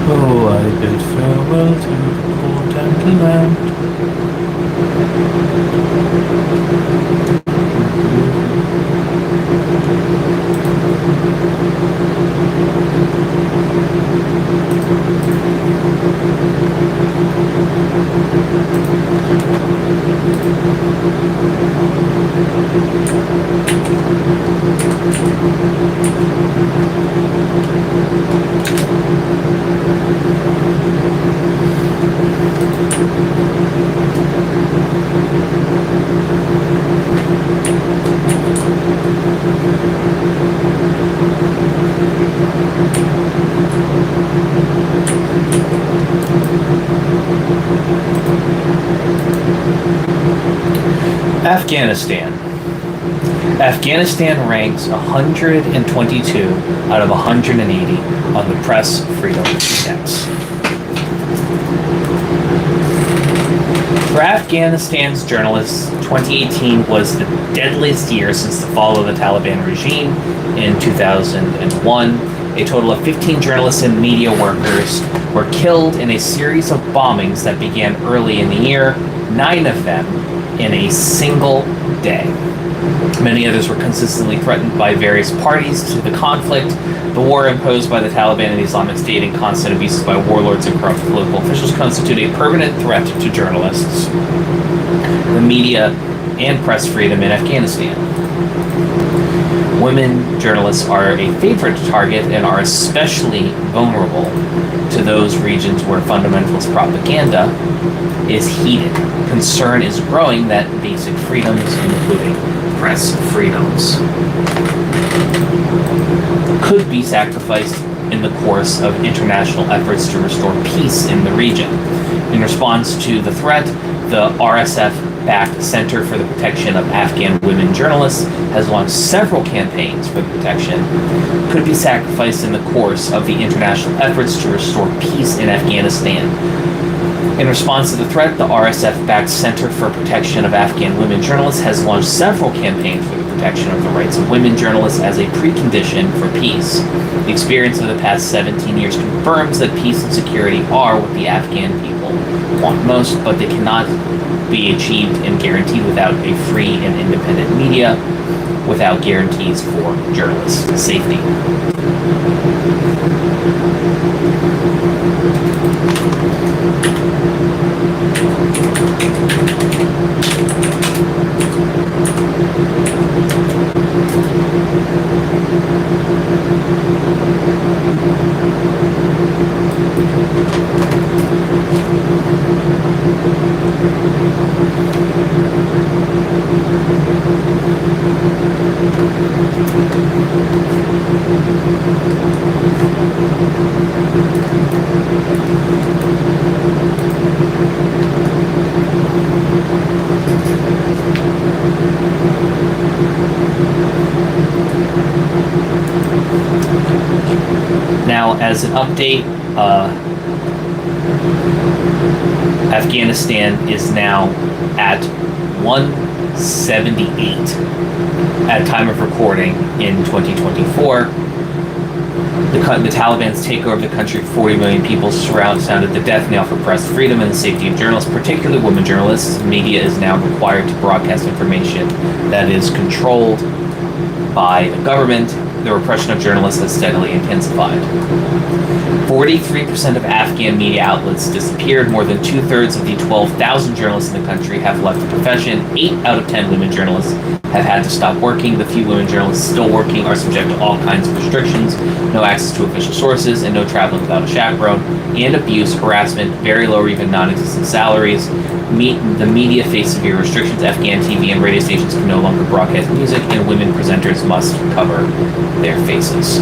Oh, I bid farewell to the port and land. Afghanistan. Afghanistan ranks 122 out of 180 on the Press Freedom Index. For Afghanistan's journalists, 2018 was the deadliest year since the fall of the Taliban regime in 2001. A total of 15 journalists and media workers were killed in a series of bombings that began early in the year, 9 of them in a single day. Many others were consistently threatened by various parties to the conflict. The war imposed by the Taliban and the Islamic State and constant abuses by warlords and corrupt political officials constitute a permanent threat to journalists, the media, and press freedom in Afghanistan. Women journalists are a favorite target and are especially vulnerable to those regions where fundamentalist propaganda is heated. Concern is growing that basic freedoms, including press freedoms, could be sacrificed in the course of international efforts to restore peace in the region. In response to the threat, the RSF-backed Center for the Protection of Afghan Women Journalists has launched several campaigns for the protection could be sacrificed in the course of the international efforts to restore peace in Afghanistan. In response to the threat, the RSF-backed Center for Protection of Afghan Women Journalists has launched several campaigns for the protection of the rights of women journalists as a precondition for peace. The experience of the past 17 years confirms that peace and security are what the Afghan people want most, but they cannot be achieved and guaranteed without a free and independent media, without guarantees for journalists' safety. Now, as an update, Afghanistan is now at 178 at time of recording in 2024. The Taliban's takeover of the country, 40 million people surrounded the death knell for press freedom and the safety of journalists, particularly women journalists. Media is now required to broadcast information that is controlled by the government. The repression of journalists has steadily intensified. 43% of Afghan media outlets disappeared. More than 2/3 of the 12,000 journalists in the country have left the profession. 8 out of 10 women journalists have had to stop working. The few women journalists still working are subject to all kinds of restrictions, no access to official sources, and no traveling without a chaperone, and abuse, harassment, very low or even non-existent salaries. The media face severe restrictions. Afghan TV and radio stations can no longer broadcast music, and women presenters must cover their faces.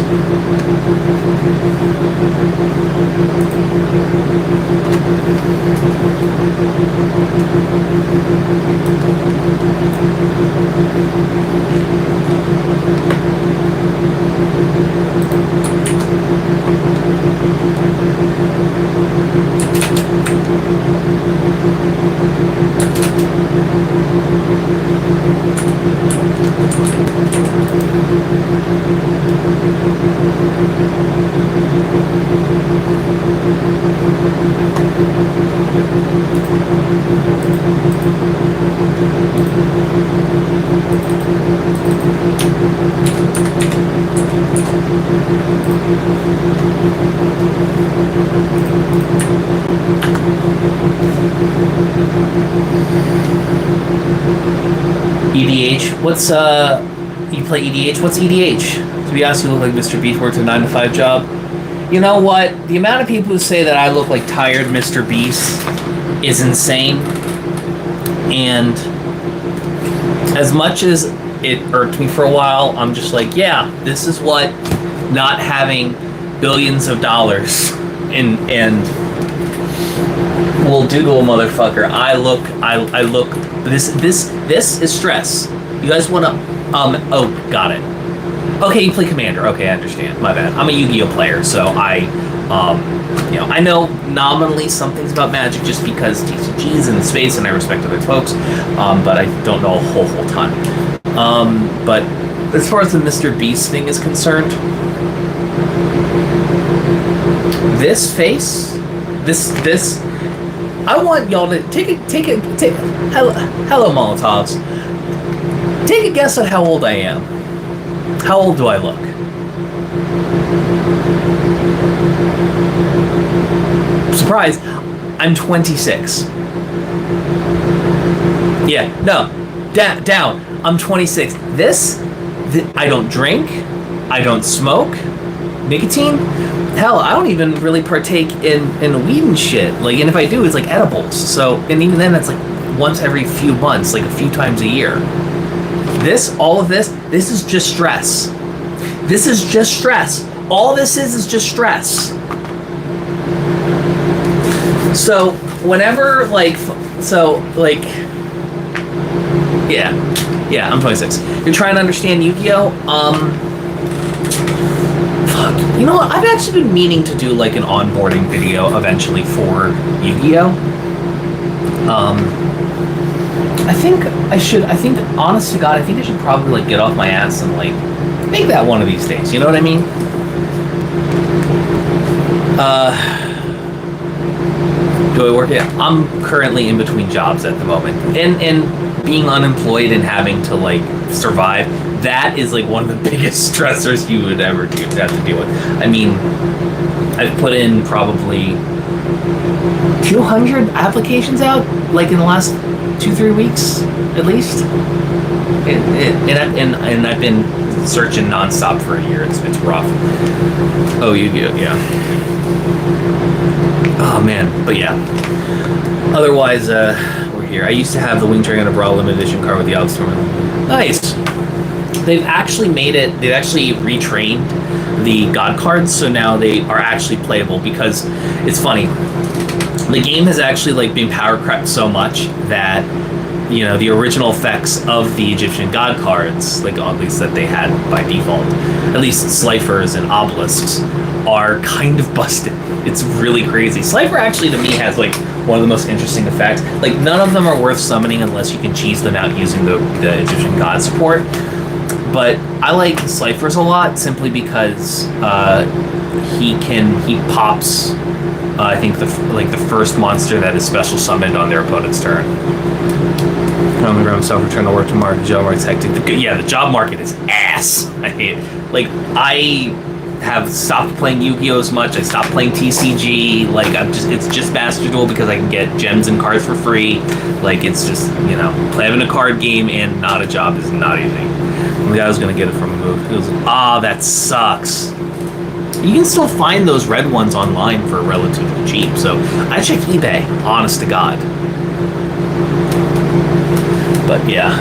EDH? What's you play EDH? What's EDH? To be honest, you look like Mr. Beast works a 9-to-5 job. You know what? The amount of people who say that I look like tired Mr. Beast is insane. And as much as it irked me for a while, I'm just like, yeah, this is what not having billions of dollars and will do to a motherfucker. I look. This is stress. You guys want to? Oh, got it. Okay, you play Commander. Okay, I understand. My bad. I'm a Yu-Gi-Oh player, so I know nominally some things about Magic just because TCGs and space, and I respect other folks, but I don't know a whole ton. But as far as the Mr. Beast thing is concerned, this face, this. I want y'all to take hello Molotovs. Take a guess at how old I am. How old do I look? Surprise, I'm 26. Yeah, no, down. I'm 26. I don't drink. I don't smoke. Nicotine? Hell, I don't even really partake in weed and shit. Like, and if I do, it's like edibles. So, and even then, it's like once every few months, like a few times a year. All of this is just stress. This is just stress. All this is just stress. So, whenever, yeah, I'm 26. You're trying to understand Yu-Gi-Oh? Fuck. You know what? I've actually been meaning to do, like, an onboarding video eventually for Yu-Gi-Oh. Honest to God, I think I should probably, like, get off my ass and, like, make that one of these days. You know what I mean? Do I work it? I'm currently in between jobs at the moment. And being unemployed and having to, like, survive, that is, like, one of the biggest stressors you would ever have to deal with. I mean, I've put in probably 200 applications out, like, in the last 2-3 weeks, at least. And I've been searching nonstop for a year. It's rough. Oh, yeah. Oh, man. But, yeah. Otherwise, we're here. I used to have the Wing Dragon of Raw limited edition card with the Outstorm. Nice. They've actually retrained the God cards, so now they are actually playable, because it's funny. The game has actually, like, been power crept so much that, you know, the original effects of the Egyptian God cards, like, at least that they had by default, at least Slifer's and Obelisks, are kind of busted. It's really crazy. Slifer actually, to me, has, like, one of the most interesting effects. Like, none of them are worth summoning unless you can cheese them out using the Egyptian God support. But I like Slifer's a lot simply because he pops. I think the first monster that is special summoned on their opponent's turn. On the ground himself, return to work tomorrow. The job market's hectic. The job market is ass. I hate it. Like, I have stopped playing Yu-Gi-Oh! As much. I stopped playing TCG. Like, it's just Master Duel because I can get gems and cards for free. Like, it's just, playing a card game and not a job is not easy. The guy was gonna get it from a move. He was like, that sucks. You can still find those red ones online for relatively cheap. So I check eBay, honest to God. But yeah,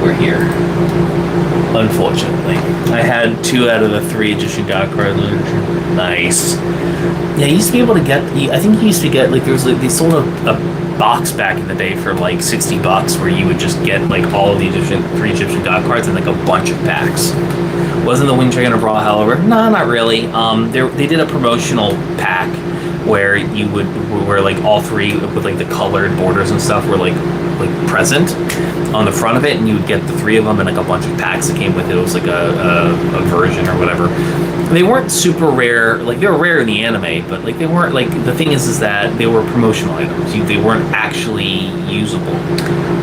we're here. Unfortunately, I had 2 out of the 3 Egyptian God cards. Nice. Yeah, you used to be able to get. I think you used to get they sold a box back in the day for like $60, where you would just get like all of the 3 Egyptian God cards and like a bunch of packs. Wasn't the Wing Dragon of Raw, however? No, not really. They did a promotional pack where where like all 3 with like the colored borders and stuff were like present on the front of it, and you would get the 3 of them and like a bunch of packs that came with it. It was like a version or whatever. They weren't super rare. Like, they were rare in the anime, but like they weren't like, the thing is that they were promotional items. They weren't actually usable,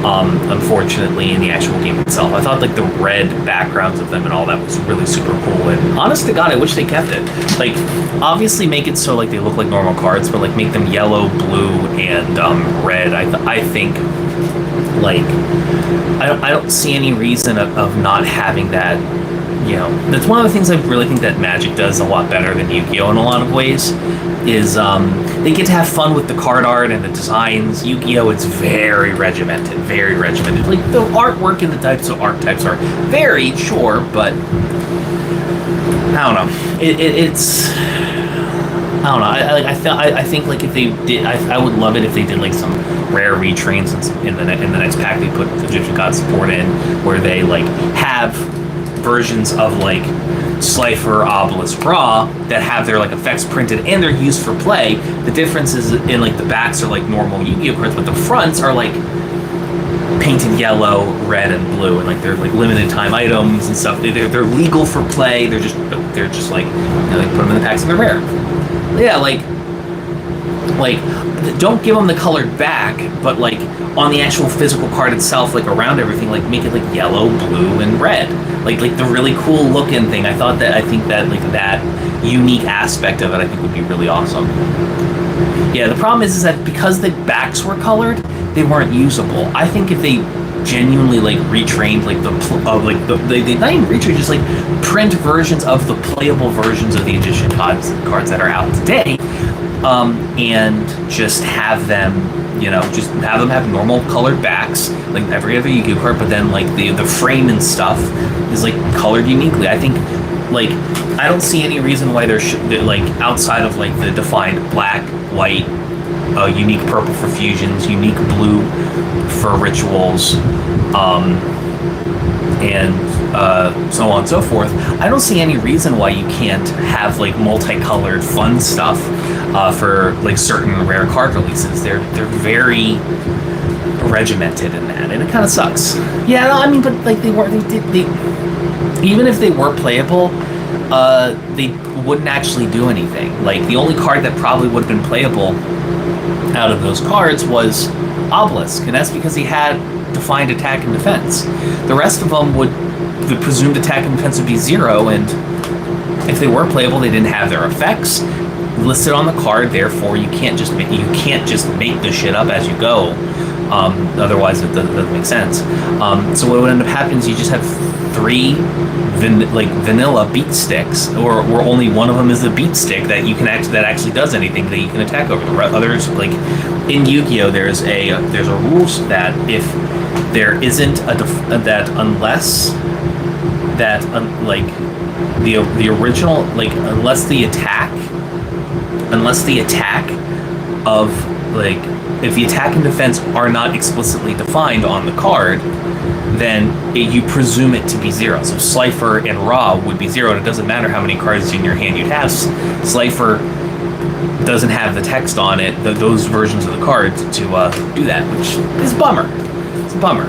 unfortunately, in the actual game itself. I thought like the red backgrounds of them and all that was really super cool, and honest to God, I wish they kept it. Like, obviously make it so like they look like normal cards, but like make them yellow, blue, and red. I think, like, I don't see any reason of not having that. That's one of the things I really think that Magic does a lot better than Yu-Gi-Oh! In a lot of ways, is they get to have fun with the card art and the designs. Yu-Gi-Oh! It's very regimented, very regimented. Like, the artwork and the types of archetypes are varied, sure, but I don't know. It's I don't know. I think like if they did, I would love it if they did like some rare retrains in the next pack they put Egyptian God support in, where they like have versions of like Slifer, Obelisk, Ra that have their like effects printed and they're used for play. The difference is in like the backs are like normal Yu-Gi-Oh cards, but the fronts are like painted yellow, red, and blue, and like they're like limited time items and stuff. They're legal for play. They're just like they put them in the packs and they're rare. Yeah, like don't give them the colored back, but like on the actual physical card itself, like around everything, like make it like yellow, blue, and red. Like the really cool looking thing. I think that like that unique aspect of it, I think would be really awesome. Yeah, the problem is that because the backs were colored, they weren't usable. I think if they genuinely like retrained like they not even retrain, just like print versions of the playable versions of the Egyptian cards that are out today, and just have them, just have them have normal colored backs like every other Yu-Gi-Oh card, but then like the frame and stuff is like colored uniquely. I think like I don't see any reason why there should, like, outside of like the defined black, white, unique purple for fusions, unique blue for rituals, and so on and so forth. I don't see any reason why you can't have like multicolored fun stuff for like certain rare card releases. They're very regimented in that, and it kind of sucks. Yeah, no, I mean, but like they even if they were playable, they wouldn't actually do anything. Like the only card that probably would have been playable out of those cards was Obelisk, and that's because he had defined attack and defense. The rest of them the presumed attack and defense would be 0, and if they were playable, they didn't have their effects listed on the card. Therefore, you can't just make this shit up as you go. Otherwise, it doesn't make sense. So what would end up happening is you just have 3 vanilla beat sticks, or only one of them is a beat stick that actually does anything that you can attack over. The others, like in Yu-Gi-Oh, there's a rule that if there isn't unless the original, like unless the attack of like, if the attack and defense are not explicitly defined on the card, then you presume it to be 0. So Slifer and Ra would be 0, and it doesn't matter how many cards in your hand you'd have. Slifer doesn't have the text on it, those versions of the cards, to do that, which is a bummer. It's a bummer.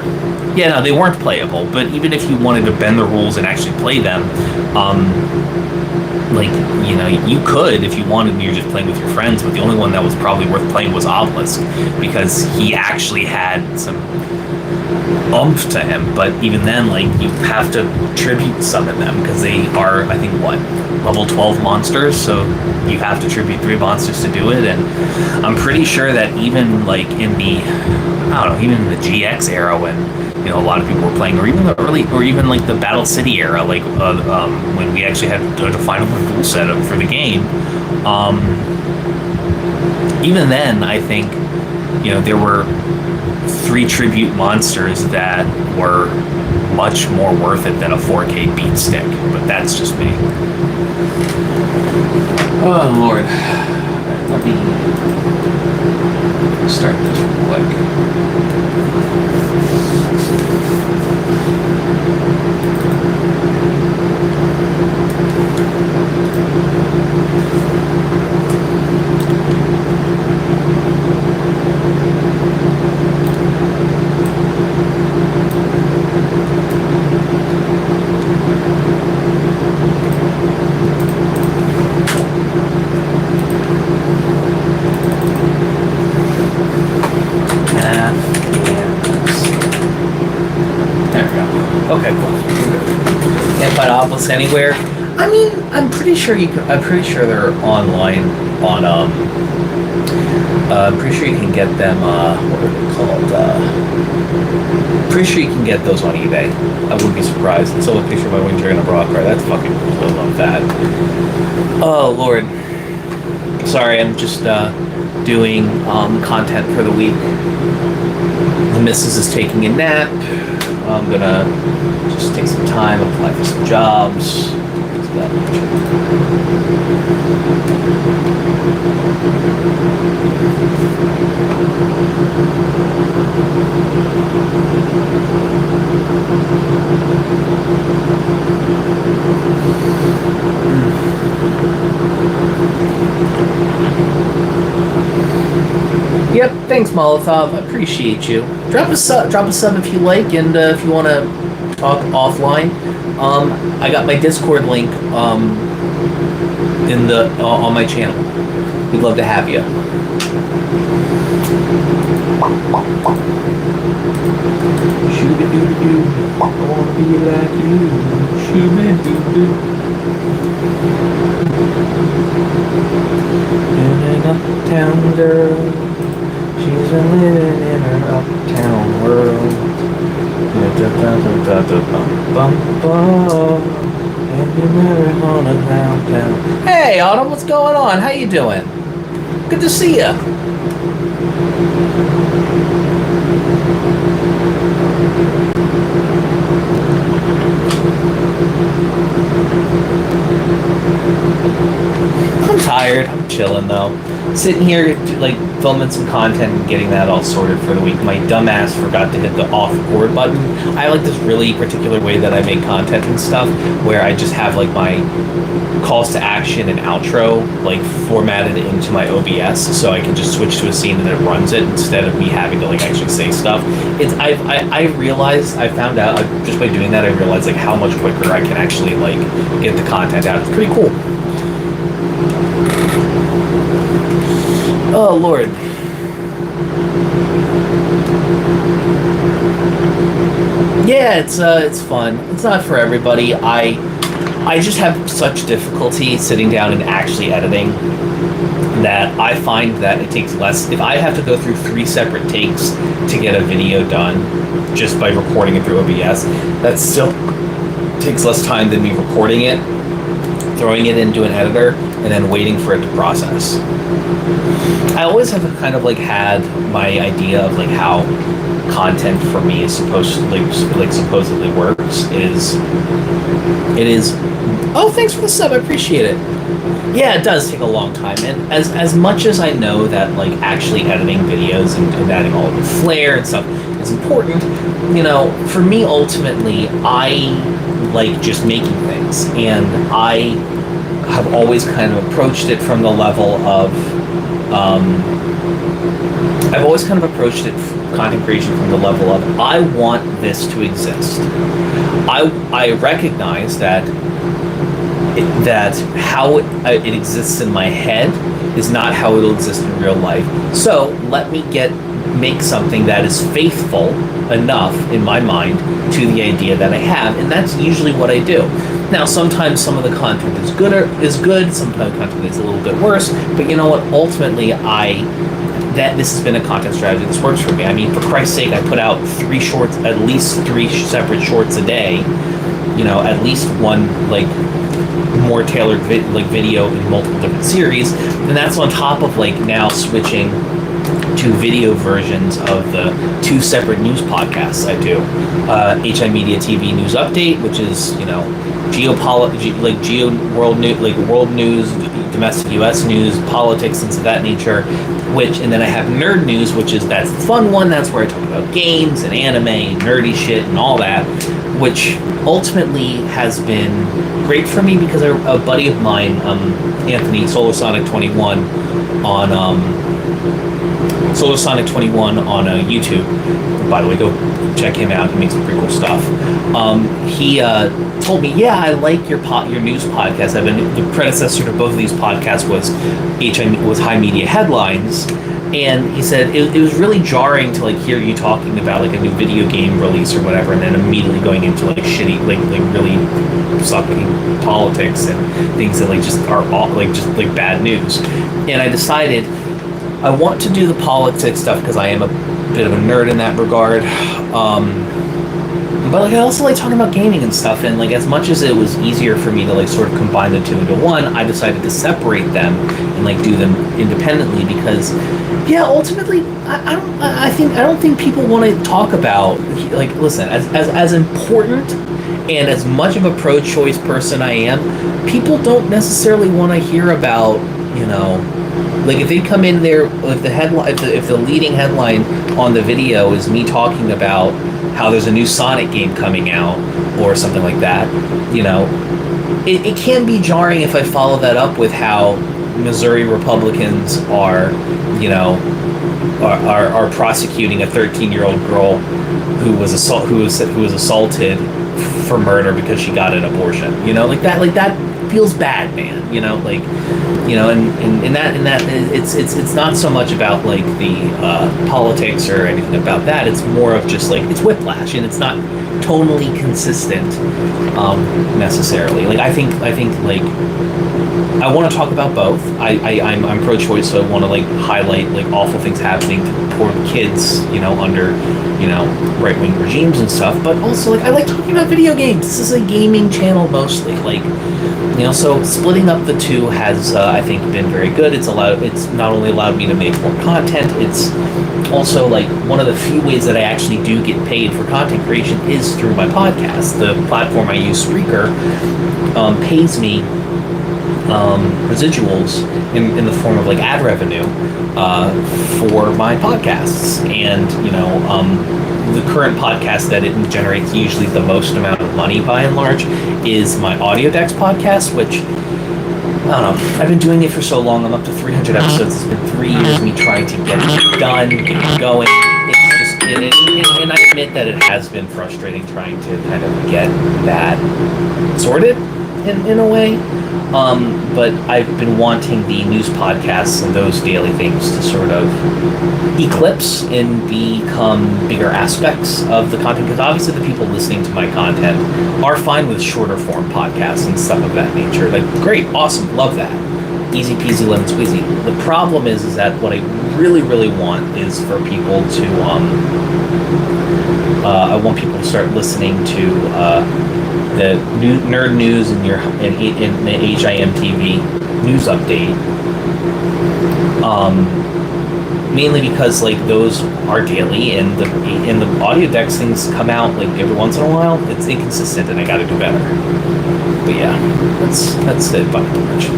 Yeah, no, they weren't playable. But even if you wanted to bend the rules and actually play them, like, you know, you could if you wanted and you're just playing with your friends, but the only one that was probably worth playing was Obelisk, because he actually had some oomph to him. But even then, like, you have to tribute summon them, because they are, I think, what, level 12 monsters, so you have to tribute 3 monsters to do it. And I'm pretty sure that even, like, in the, I don't know, even in the GX era, when, you know, a lot of people were playing, or even the early, or even like the Battle City era, like when we actually had the final rule set up for the game, even then, I think, you know, there were 3 tribute monsters that were much more worth it than a 4K beat stick, but that's just me. Oh Lord, let me start this real quick. Okay, cool. Can't find Obelisk anywhere. I mean, I'm pretty sure you can. I'm pretty sure they're online on. I'm pretty sure you can get them. What are they called? Pretty sure you can get those on eBay. I wouldn't be surprised. It's still a picture of my Wing Dragon of Rock card. That's fucking cool. I love that. Oh Lord. Sorry, I'm just doing content for the week. The missus is taking a nap. I'm gonna just take some time, apply for some jobs. Yep, thanks Molotov, I appreciate you. Drop a sub if you like, and if you want to talk offline. I got my Discord link in the on my channel. We'd love to have you. Shoo-ba-doo-doo, I wanna be like you. Shoo-ba-doo-doo. And an uptown girl, she's a living in her uptown world. And you never wanna downtown. Hey Autumn, what's going on? How you doing? Good to see ya. I'm tired. I'm chilling though. Sitting here, like, filming some content and getting that all sorted for the week. My dumbass forgot to hit the off record button. I have like this really particular way that I make content and stuff, where I just have like my calls to action and outro like formatted into my OBS, so I can just switch to a scene and it runs it instead of me having to like actually say stuff. I realized, I found out just by doing that, I realized like how much quicker I can actually like get the content out. It's pretty cool. Oh Lord. Yeah, it's fun. It's not for everybody. I just have such difficulty sitting down and actually editing that I find that it takes less. If I have to go through 3 separate takes to get a video done just by recording it through OBS, that still takes less time than me recording it, throwing it into an editor, and then waiting for it to process. I always have kind of like had my idea of like how content for me is supposedly works is oh, thanks for the sub, I appreciate it. Yeah, it does take a long time, and as much as I know that like actually editing videos and adding all of the flair and stuff is important, you know, for me ultimately I like just making things, and I have always kind of approached it from the level of I've always kind of approached it, content creation, from the level of, I want this to exist. I recognize that how it exists in my head is not how it'll exist in real life. So let me make something that is faithful enough in my mind to the idea that I have, and that's usually what I do. Now, sometimes some of the content is good, sometimes the content is a little bit worse, but you know what? Ultimately, this has been a content strategy that's works for me. I mean, for Christ's sake, I put out at least three separate shorts a day. You know, at least one like more tailored video in multiple different series, and that's on top of now switching to video versions of the two separate news podcasts I do. HIMediaTV News Update, which is world news, domestic U.S. news, politics, things of that nature. And then I have Nerd News, that's the fun one. That's where I talk about games and anime and nerdy shit and all that, which ultimately has been great for me because a buddy of mine, Anthony SolarSonic21 on YouTube. By the way, go check him out. He makes some pretty cool stuff. He told me, yeah, I like your news podcast. The predecessor to both of these podcasts was High Media Headlines, and he said it was really jarring to hear you talking about a new video game release or whatever, and then immediately going into shitty really sucking politics and things that just are bad news. And I decided I want to do the politics stuff because I am a bit of a nerd in that regard. But I also like talking about gaming and stuff, and as much as it was easier for me to sort of combine the two into one, I decided to separate them and do them independently because, yeah, ultimately I don't think people want to talk about listen, as important and as much of a pro-choice person I am, people don't necessarily want to hear about if they come in there, if the leading headline on the video is me talking about how there's a new Sonic game coming out or something like that, it can be jarring if I follow that up with how Missouri Republicans are prosecuting a 13-year-old girl who was assaulted for murder because she got an abortion. That feels bad, man. In that it's not so much about the politics or anything about that. It's more of just it's whiplash, and it's not tonally consistent necessarily. I think I want to talk about both. I'm pro-choice, so I want to highlight awful things happening to poor kids, under right-wing regimes and stuff. But also I like talking about video games. This is a gaming channel mostly. So splitting up the two has I think been very good. It's not only allowed me to make more content. It's also one of the few ways that I actually do get paid for content creation is through my podcast. The platform I use, Spreaker, pays me residuals in the form of ad revenue for my podcasts, and the current podcast that it generates usually the most amount of money by and large is my Audio Decks podcast, which I don't know, I've been doing it for so long. I'm up to 300 episodes. It's been 3 years me trying to get it done, get it going. It's just, and I admit that it has been frustrating trying to kind of get that sorted in a way. But I've been wanting the news podcasts and those daily things to sort of eclipse and become bigger aspects of the content, because obviously the people listening to my content are fine with shorter form podcasts and stuff of that nature. Great, awesome, love that. Easy peasy lemon squeezy. The problem is that what I really, really want is for people to, I want people to start listening to the Nerd News and the HIMTV News Update, mainly because those are daily, and the Audio Decks things come out every once in a while. It's inconsistent, and I got to do better. But yeah, that's it by and large.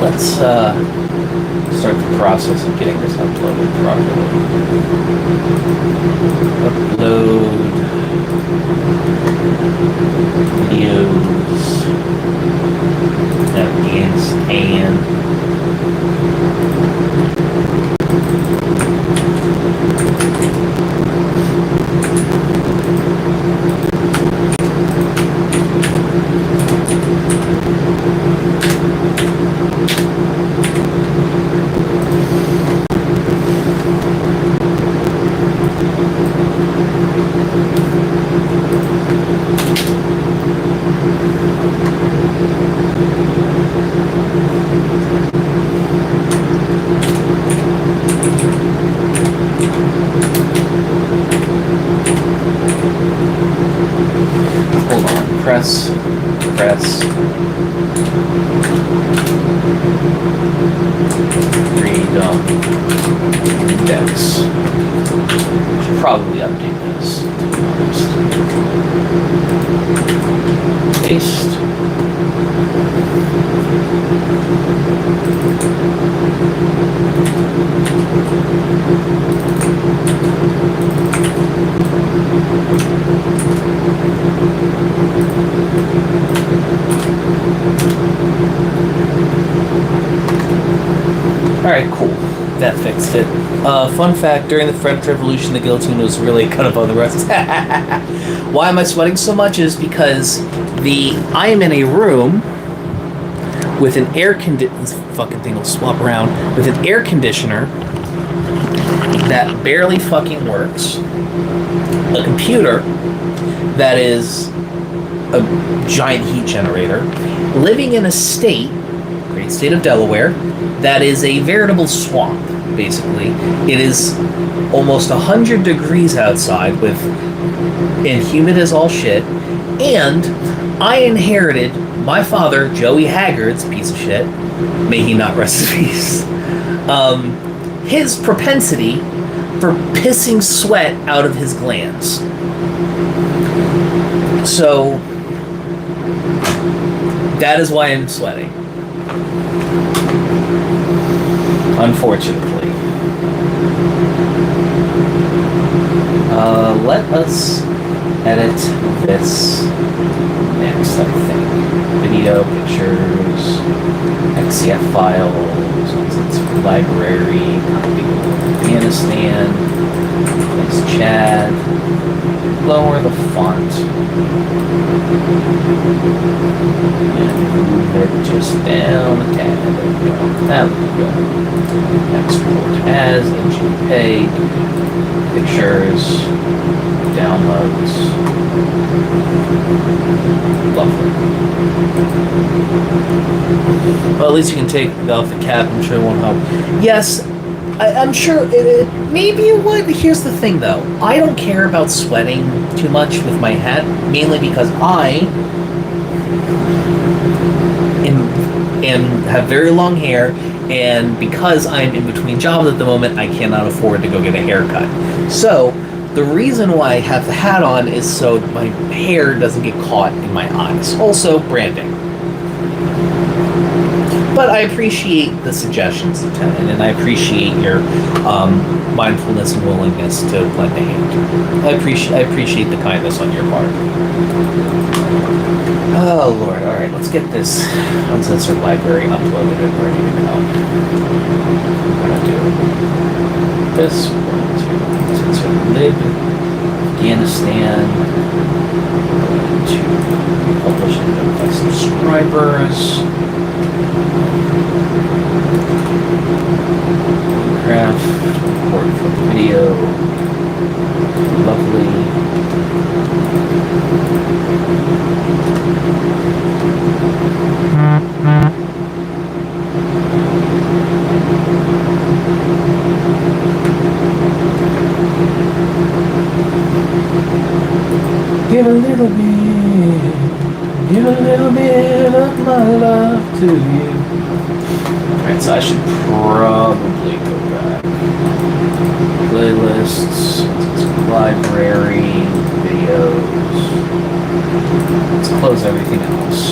let's start the process of getting this uploaded properly. Upload videos. Afghanistan. Hold on. Press. Freedom index. Should probably update this, to be honest. Paste. Alright, cool. That fixed it. Fun fact, during the French Revolution, the guillotine was really kind of on the rest. Why am I sweating so much is because I am in a room with an air conditioner. This fucking thing will swap around. With an air conditioner that barely fucking works. A computer that is a giant heat generator. Living in a state, great state of Delaware, that is a veritable swamp, basically. It is almost 100 degrees outside and humid as all shit. And I inherited my father, Joey Haggard's piece of shit, may he not rest in peace, his propensity for pissing sweat out of his glands. So, that is why I'm sweating. Unfortunately. Let us edit this next, I think. Video, pictures, XCF files, library, copy Afghanistan, let's chat, lower the font, and move it just down a tad. There we go. Export as a JPEG, pictures, downloads. Lovely. Well, at least you can take off the cap. I'm sure it won't help. Yes, I'm sure maybe it would. Here's the thing, though. I don't care about sweating too much with my hat, mainly because I have very long hair, and because I'm in between jobs at the moment, I cannot afford to go get a haircut. So the reason why I have the hat on is so my hair doesn't get caught in my eyes. Also, branding. But I appreciate the suggestions, Lieutenant, and I appreciate your mindfulness and willingness to lend a hand. I appreciate the kindness on your part. Oh, Lord. All right, let's get this uncensored library uploaded and ready to go. I'm going to do this. We're going to uncensored lib, Afghanistan. We're going to publish and notify subscribers. Graph, report from video. Lovely. Give a little bit of my love to you. Alright, so I should probably go back. Playlists, library, videos. Let's close everything else.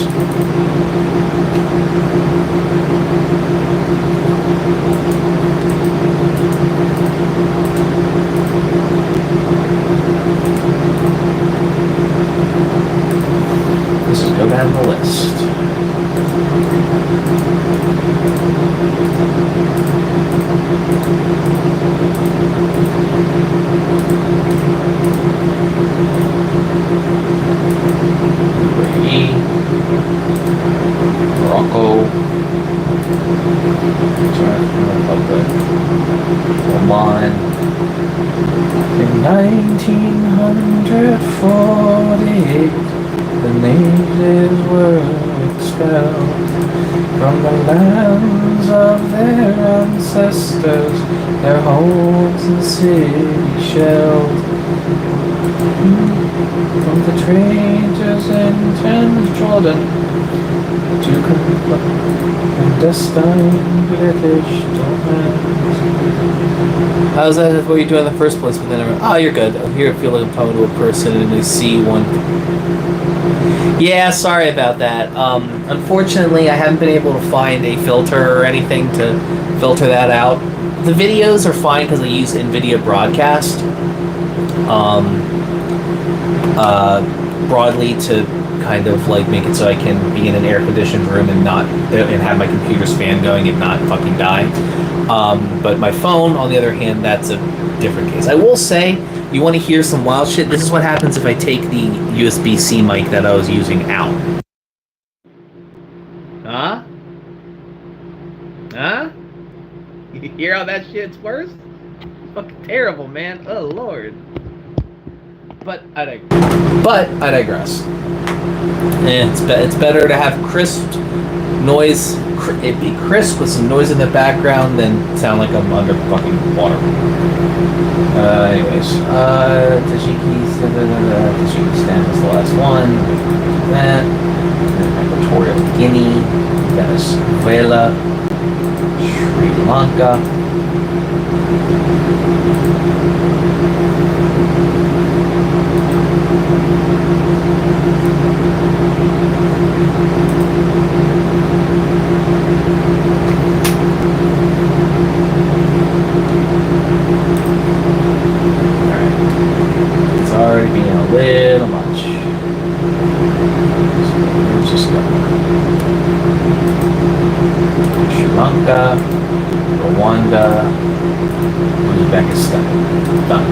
UAE, Morocco, Czech Republic, Oman. In 1948, the natives were expelled from the lands of their ancestors, their homes and cities shelled. From the traders in Jordan to clandestine British domains. How's that what you do in the first place? But then oh, you're good. Here I feel like I'm talking to a person and I see one. Yeah, sorry about that. Unfortunately, I haven't been able to find a filter or anything to filter that out. The videos are fine because I use NVIDIA Broadcast. Broadly to kind of like make it so I can be in an air-conditioned room and have my computer's fan going and not fucking die. But my phone, on the other hand, that's a different case. I will say, you want to hear some wild shit? This is what happens if I take the USB-C mic that I was using out. Huh? Huh? You hear how that shit's worse? Fucking terrible, man. Oh, Lord. But I digress. It's better to have crisp noise. It'd be crisp with some noise in the background than sound like I'm under fucking water. Anyways, Tajikistan was the last one. That. Equatorial Guinea, Venezuela, Sri Lanka. Alright. It's already being a little much. So let's just go. Sri Lanka, Rwanda, Uzbekistan. Done.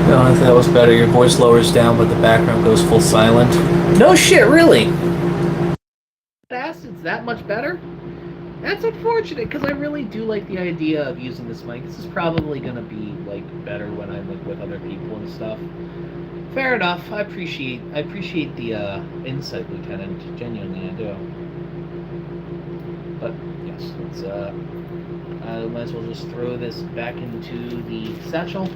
No, I think that was better. Your voice lowers down, but the background goes full silent. No shit, really? It's that much better? That's unfortunate, because I really do like the idea of using this mic. This is probably going to be, like, better when I'm like, with other people and stuff. Fair enough. I appreciate the insight, Lieutenant. Genuinely, I do. But, yes, let's, I might as well just throw this back into the satchel.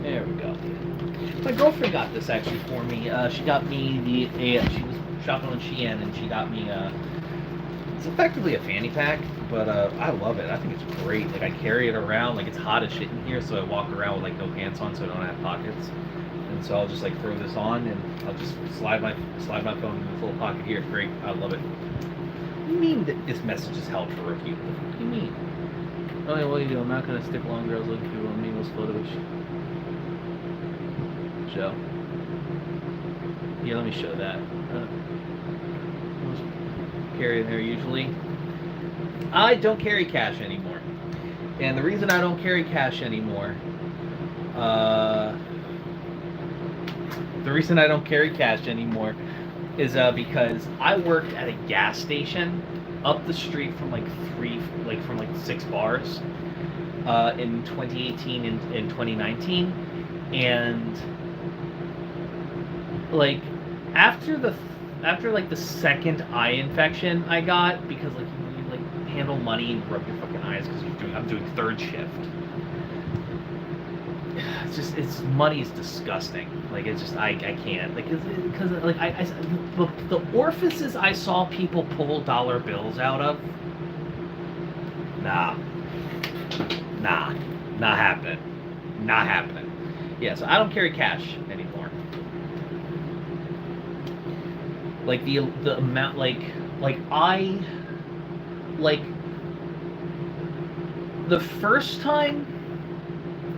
There we go. My girlfriend got this actually for me. She got me she was shopping on Shein and she got me it's effectively a fanny pack, but I love it. I think it's great. Like I carry it around, like it's hot as shit in here, so I walk around with like no pants on, so I don't have pockets. And so I'll just like throw this on and I'll just slide my phone in this little pocket here. Great, I love it. What do you mean that this message is held for review? What do you mean? Oh yeah, well you do. I'm not gonna stick long girls looking through on me. Let's photo show. Yeah, let me show that. Carry in there usually. I don't carry cash anymore, and the reason I don't carry cash anymore, is because I worked at a gas station up the street from from 6 bars in 2018 and 2019, and like after the second eye infection I got, because like you like handle money and rub your fucking eyes because I'm doing third shift. It's money is disgusting. Like it's just I can't, like because like the orifices I saw people pull dollar bills out of. Not happening. Yeah, so I don't carry cash anymore. Like the amount the first time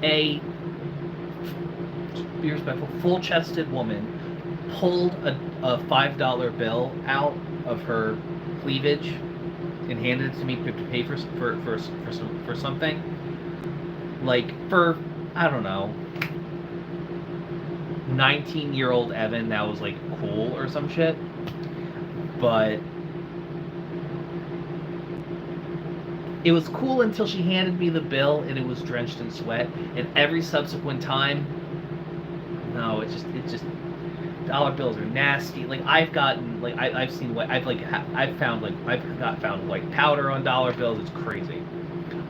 a, be respectful, full-chested woman pulled a $5 bill out of her cleavage and handed it to me to pay for something, like for, I don't know, 19-year-old Evan, that was like cool or some shit. But it was cool until she handed me the bill and it was drenched in sweat. And every subsequent time, no, it's just dollar bills are nasty. Like I've gotten, like I've seen what I've found white powder on dollar bills. It's crazy.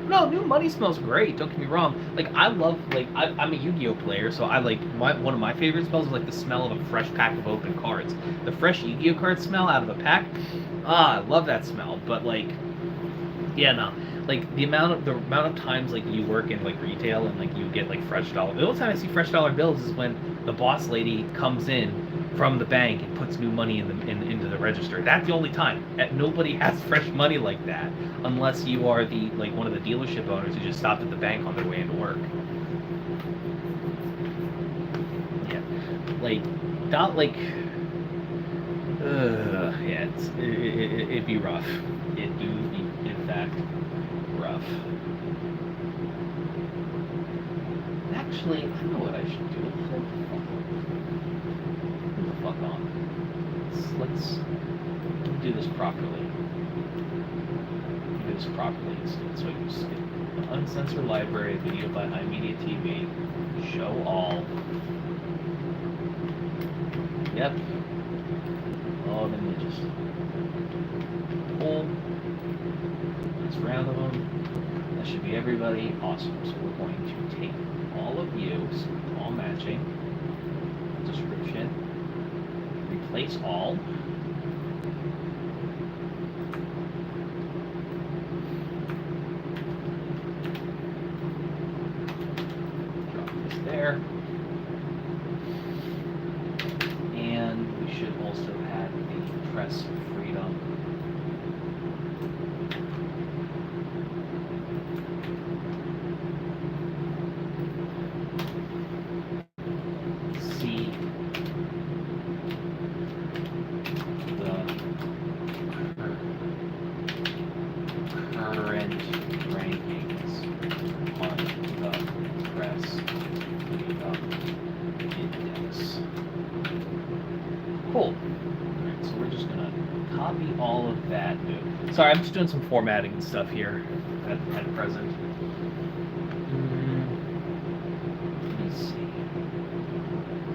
No, new money smells great. Don't get me wrong. Like I love, like I'm a Yu-Gi-Oh player, so I like one of my favorite smells is like the smell of a fresh pack of open cards. The fresh Yu-Gi-Oh card smell out of a pack. I love that smell. But like, yeah, no. Like the amount of times like you work in like retail and like you get like fresh dollar. The only time I see fresh dollar bills is when the boss lady comes in from the bank and puts new money into the register. That's the only time. Nobody has fresh money like that unless you are the like one of the dealership owners who just stopped at the bank on their way into work. Yeah, like not like. Yeah, it'd be rough. It do be, in fact, rough. Actually, I know what I should do. Hold the fuck on. Let's do this properly. Do this properly instead. So you skip the uncensored library video by HIMediaTV. Show all. Yep. All the images. Pull. Nice round of them. That should be everybody. Awesome. So we're going to take all of you, so all matching. Description. Replace all. Drop this there. And we should also have the press freedom. See the current rankings on the press freedom index. Cool. Alright, so we're just gonna copy all of that. Sorry, I'm just doing some formatting and stuff here at present. Let me see.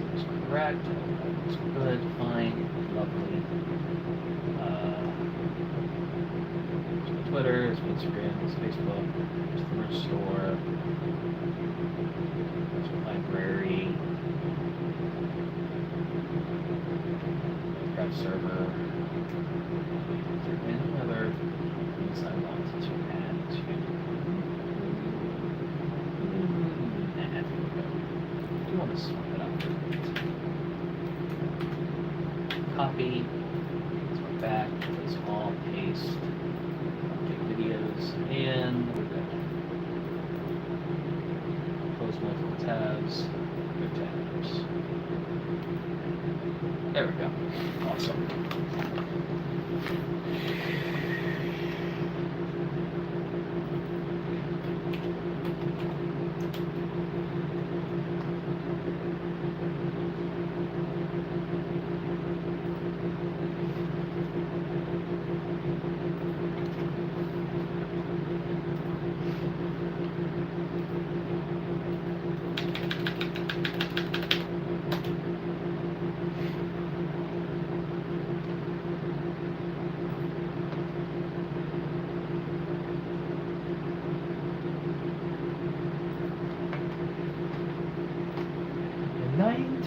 Looks correct. Looks good. Fine. Lovely. There's my Twitter. There's my Instagram. There's Facebook. There's the merch store. There's my library. Grab server. Is there any other things I want to add to? There we go. I do want to swap it up. Copy. Let's go back. Place all. Paste. Update videos. And we're good. Close multiple tabs. Good tabs. There we go. Awesome.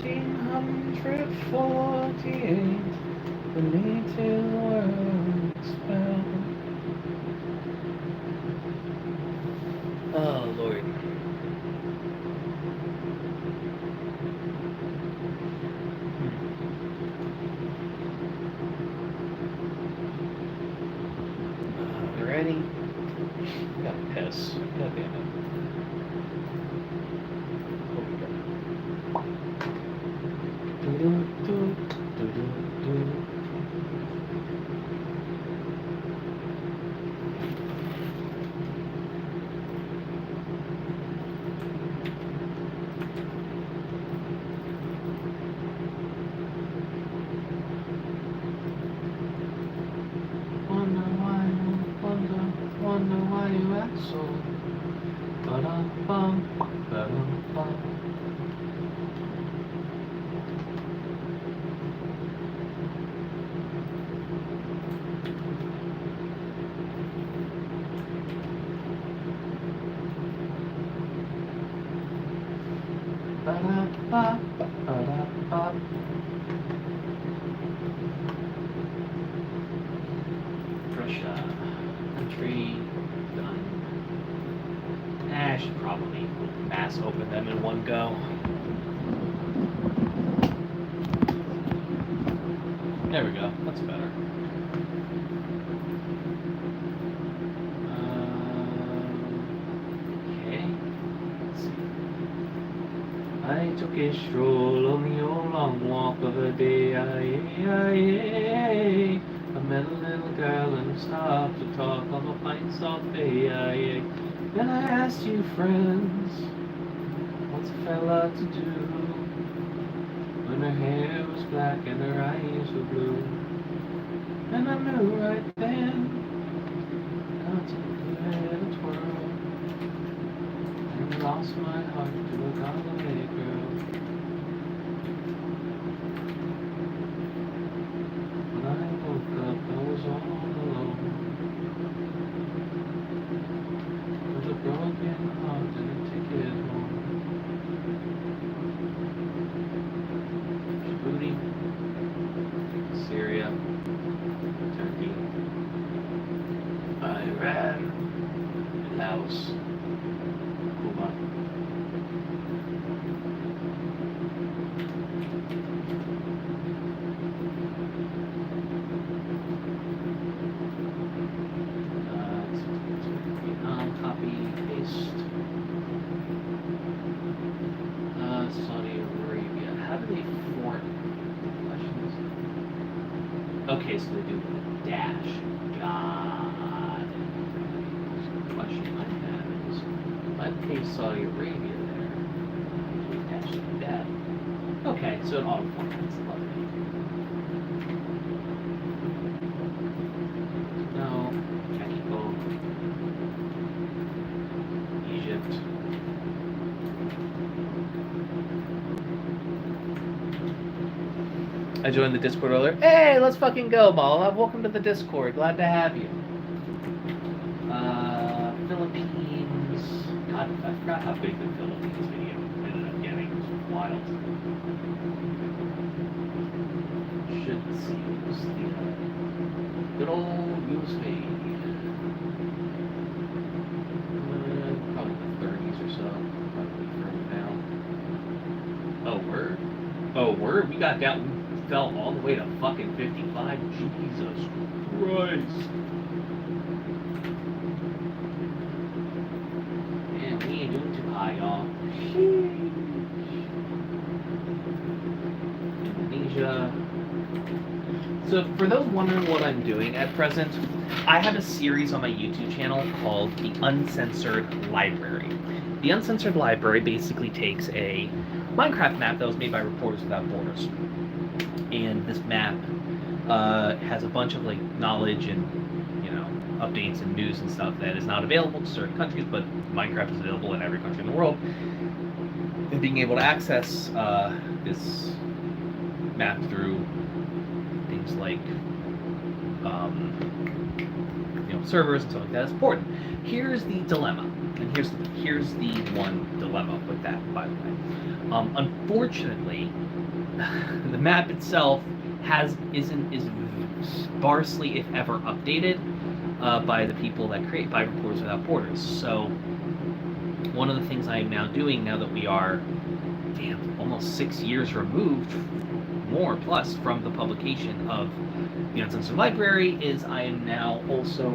In 1948, the native world expelled. Oh, Lord. You ready? I gotta piss. God damn it. you act so? Ba-dum-bum, ba-dum-bum. Ba-da-ba, ba-da-ba. Prussia. Country. Done. I should probably mass open them in one go. There we go. That's better. Okay. Let's see. I took a stroll on the old long walk of a day. I met a little girl and stopped to talk on the pine soft bay. Then I asked you friends, what's a fella to do when her hair was black and her eyes were blue? And I knew right then not to let it twirl, and I lost my heart to a godly girl. When I woke up, I was all alone, with a broken heart and a ticket home. Djibouti, Syria, Turkey, Iran, Laos, Cuba. Copy, paste. Saudi Arabia. How do they form questions? Okay, so they do with a dash. God. The question I have is, if I paste Saudi Arabia there, do a dash like that. Okay, so it auto formats. Love it. No, Mexico, Egypt. I joined the Discord earlier. Hey, let's fucking go, Malala. Welcome to the Discord. Glad to have you. Philippines. God, I forgot how big the Philippines video ended up getting. It was wild. Should see the good old US feed. Probably the 30s or so. Probably further down. Oh, word? Oh, word? We got down. We fell all the way to fucking 55. Jesus Christ. Man, we ain't doing too high, y'all. Indonesia. So, for those wondering what I'm doing at present, I have a series on my YouTube channel called The Uncensored Library. The Uncensored Library basically takes a Minecraft map that was made by Reporters Without Borders. And this map has a bunch of like knowledge and, you know, updates and news and stuff that is not available to certain countries, but Minecraft is available in every country in the world. And being able to access this map through things like you know, servers and stuff like that is important. Here's the dilemma, and here's the one dilemma with that, by the way. Unfortunately, the map itself is sparsely, if ever, updated by the people that create, by Reporters Without Borders. So one of the things I am now doing, now that we are, almost 6 years removed, more plus, from the publication of the Uncensored Library, is I am now also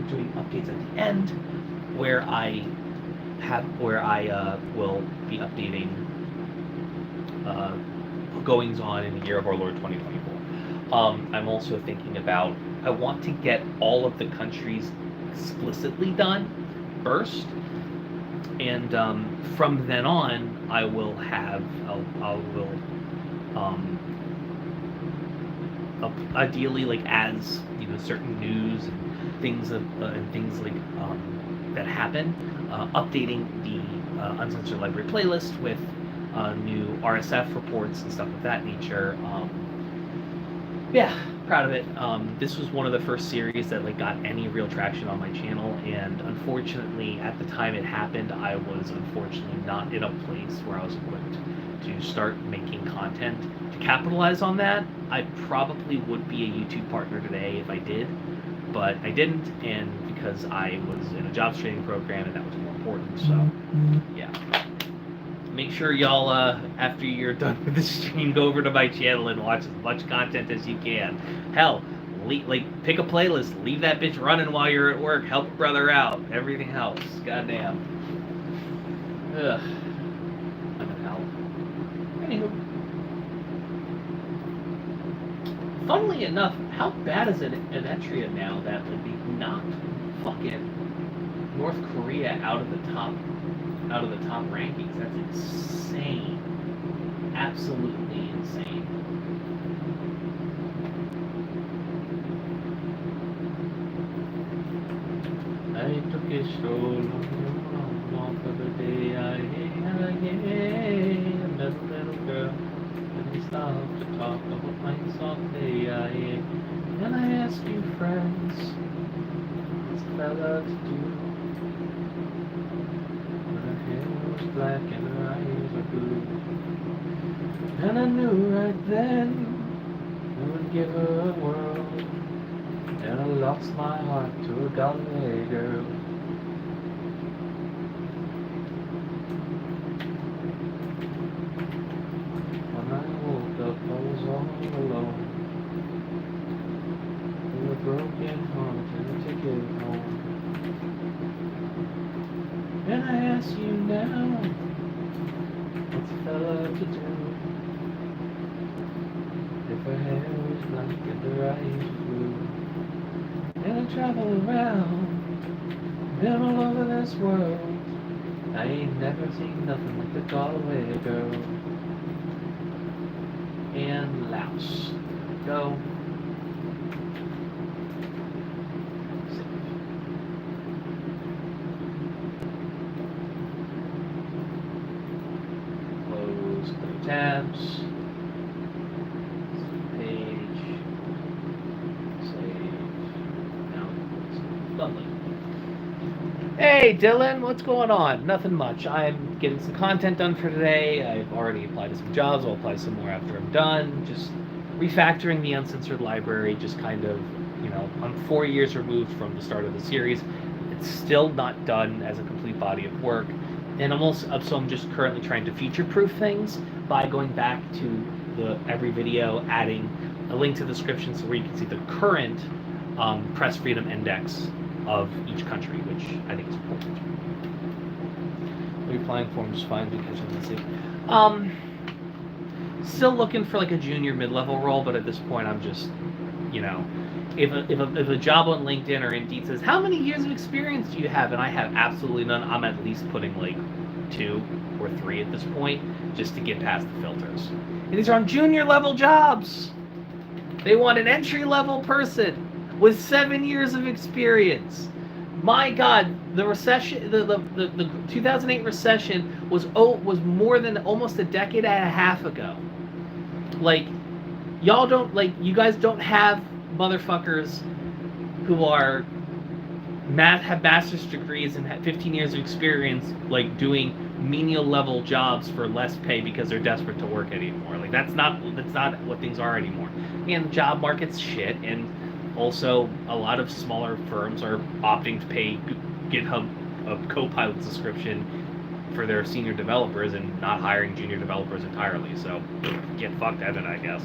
doing updates at the end, where I will be updating goings on in the year of our Lord 2024. I'm also thinking about, I want to get all of the countries explicitly done first, and from then on, I will ideally, like, as, you know, certain news and things and things like that happen. Updating the Uncensored Library playlist with new RSF reports and stuff of that nature. Yeah, proud of it. This was one of the first series that like got any real traction on my channel, and unfortunately, at the time it happened, I was unfortunately not in a place where I was equipped to start making content to capitalize on that. I probably would be a YouTube partner today if I did, but I didn't, and because I was in a jobs training program and that was more important. So, yeah. Make sure y'all, after you're done with the stream, go over to my channel and watch as much content as you can. Hell, pick a playlist, leave that bitch running while you're at work, help a brother out. Everything helps. Goddamn. Ugh. I'm in hell. Anywho. Funnily enough, how bad is it in Etria now that like, they knocked fucking North Korea out of the top rankings? That's insane. Absolutely insane. I took a stroll along for the day. I met a little girl, and we stopped to talk about my soft day. And I asked you friends, what's a fella to do? Her hair was black and her eyes were blue, and I knew right then I would give her a whirl, and I lost my heart to a Galway girl. When I woke up, I was all alone, with a broken heart and a ticket home. And I ask you now, what's a fella to do? If her hair was black and her eyes were blue. And I travel around, been all over this world. I ain't never seen nothing like the Galway girl. And Laos. Go. Tabs, page, save, now, lovely. Hey Dylan, what's going on? Nothing much. I'm getting some content done for today. I've already applied to some jobs. I'll apply some more after I'm done. Just refactoring the Uncensored Library, just kind of, you know, I'm 4 years removed from the start of the series. It's still not done as a complete body of work. And I'm just currently trying to future-proof things by going back to every video, adding a link to the description so where you can see the current press freedom index of each country, which I think is important. Replying forms fine because I'm still looking for like a junior mid-level role, but at this point I'm just, you know, if a job on LinkedIn or Indeed says, how many years of experience do you have? And I have absolutely none. I'm at least putting like 2 or 3 at this point just to get past the filters. And these are on junior level jobs. They want an entry level person with 7 years of experience. My God, the recession, the 2008 recession was more than almost a decade and a half ago. Like, y'all don't, like, you guys don't have motherfuckers who are have master's degrees and have 15 years of experience, like doing menial level jobs for less pay because they're desperate to work anymore. Like that's not what things are anymore. And the job market's shit, and also a lot of smaller firms are opting to pay GitHub a Copilot subscription for their senior developers and not hiring junior developers entirely. So get fucked at it, I guess.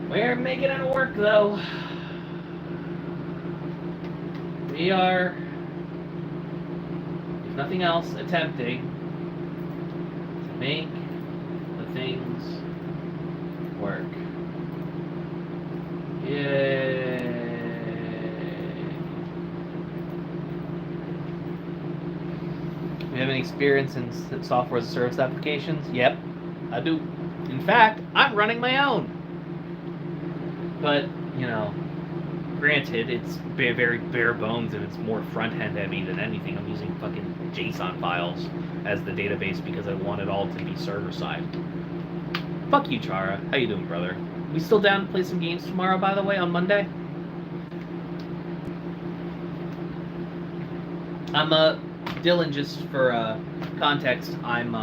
We're making it work though. We are, if nothing else, attempting to make the things work. Yay! We have any experience in software as a service applications? Yep, I do. In fact, I'm running my own. But, you know, granted, it's very bare bones and it's more front end heavy than anything. I'm using fucking JSON files as the database because I want it all to be server side. Fuck you, Chara. How you doing, brother? We still down to play some games tomorrow, by the way, on Monday? I'm Dylan, just for context, I'm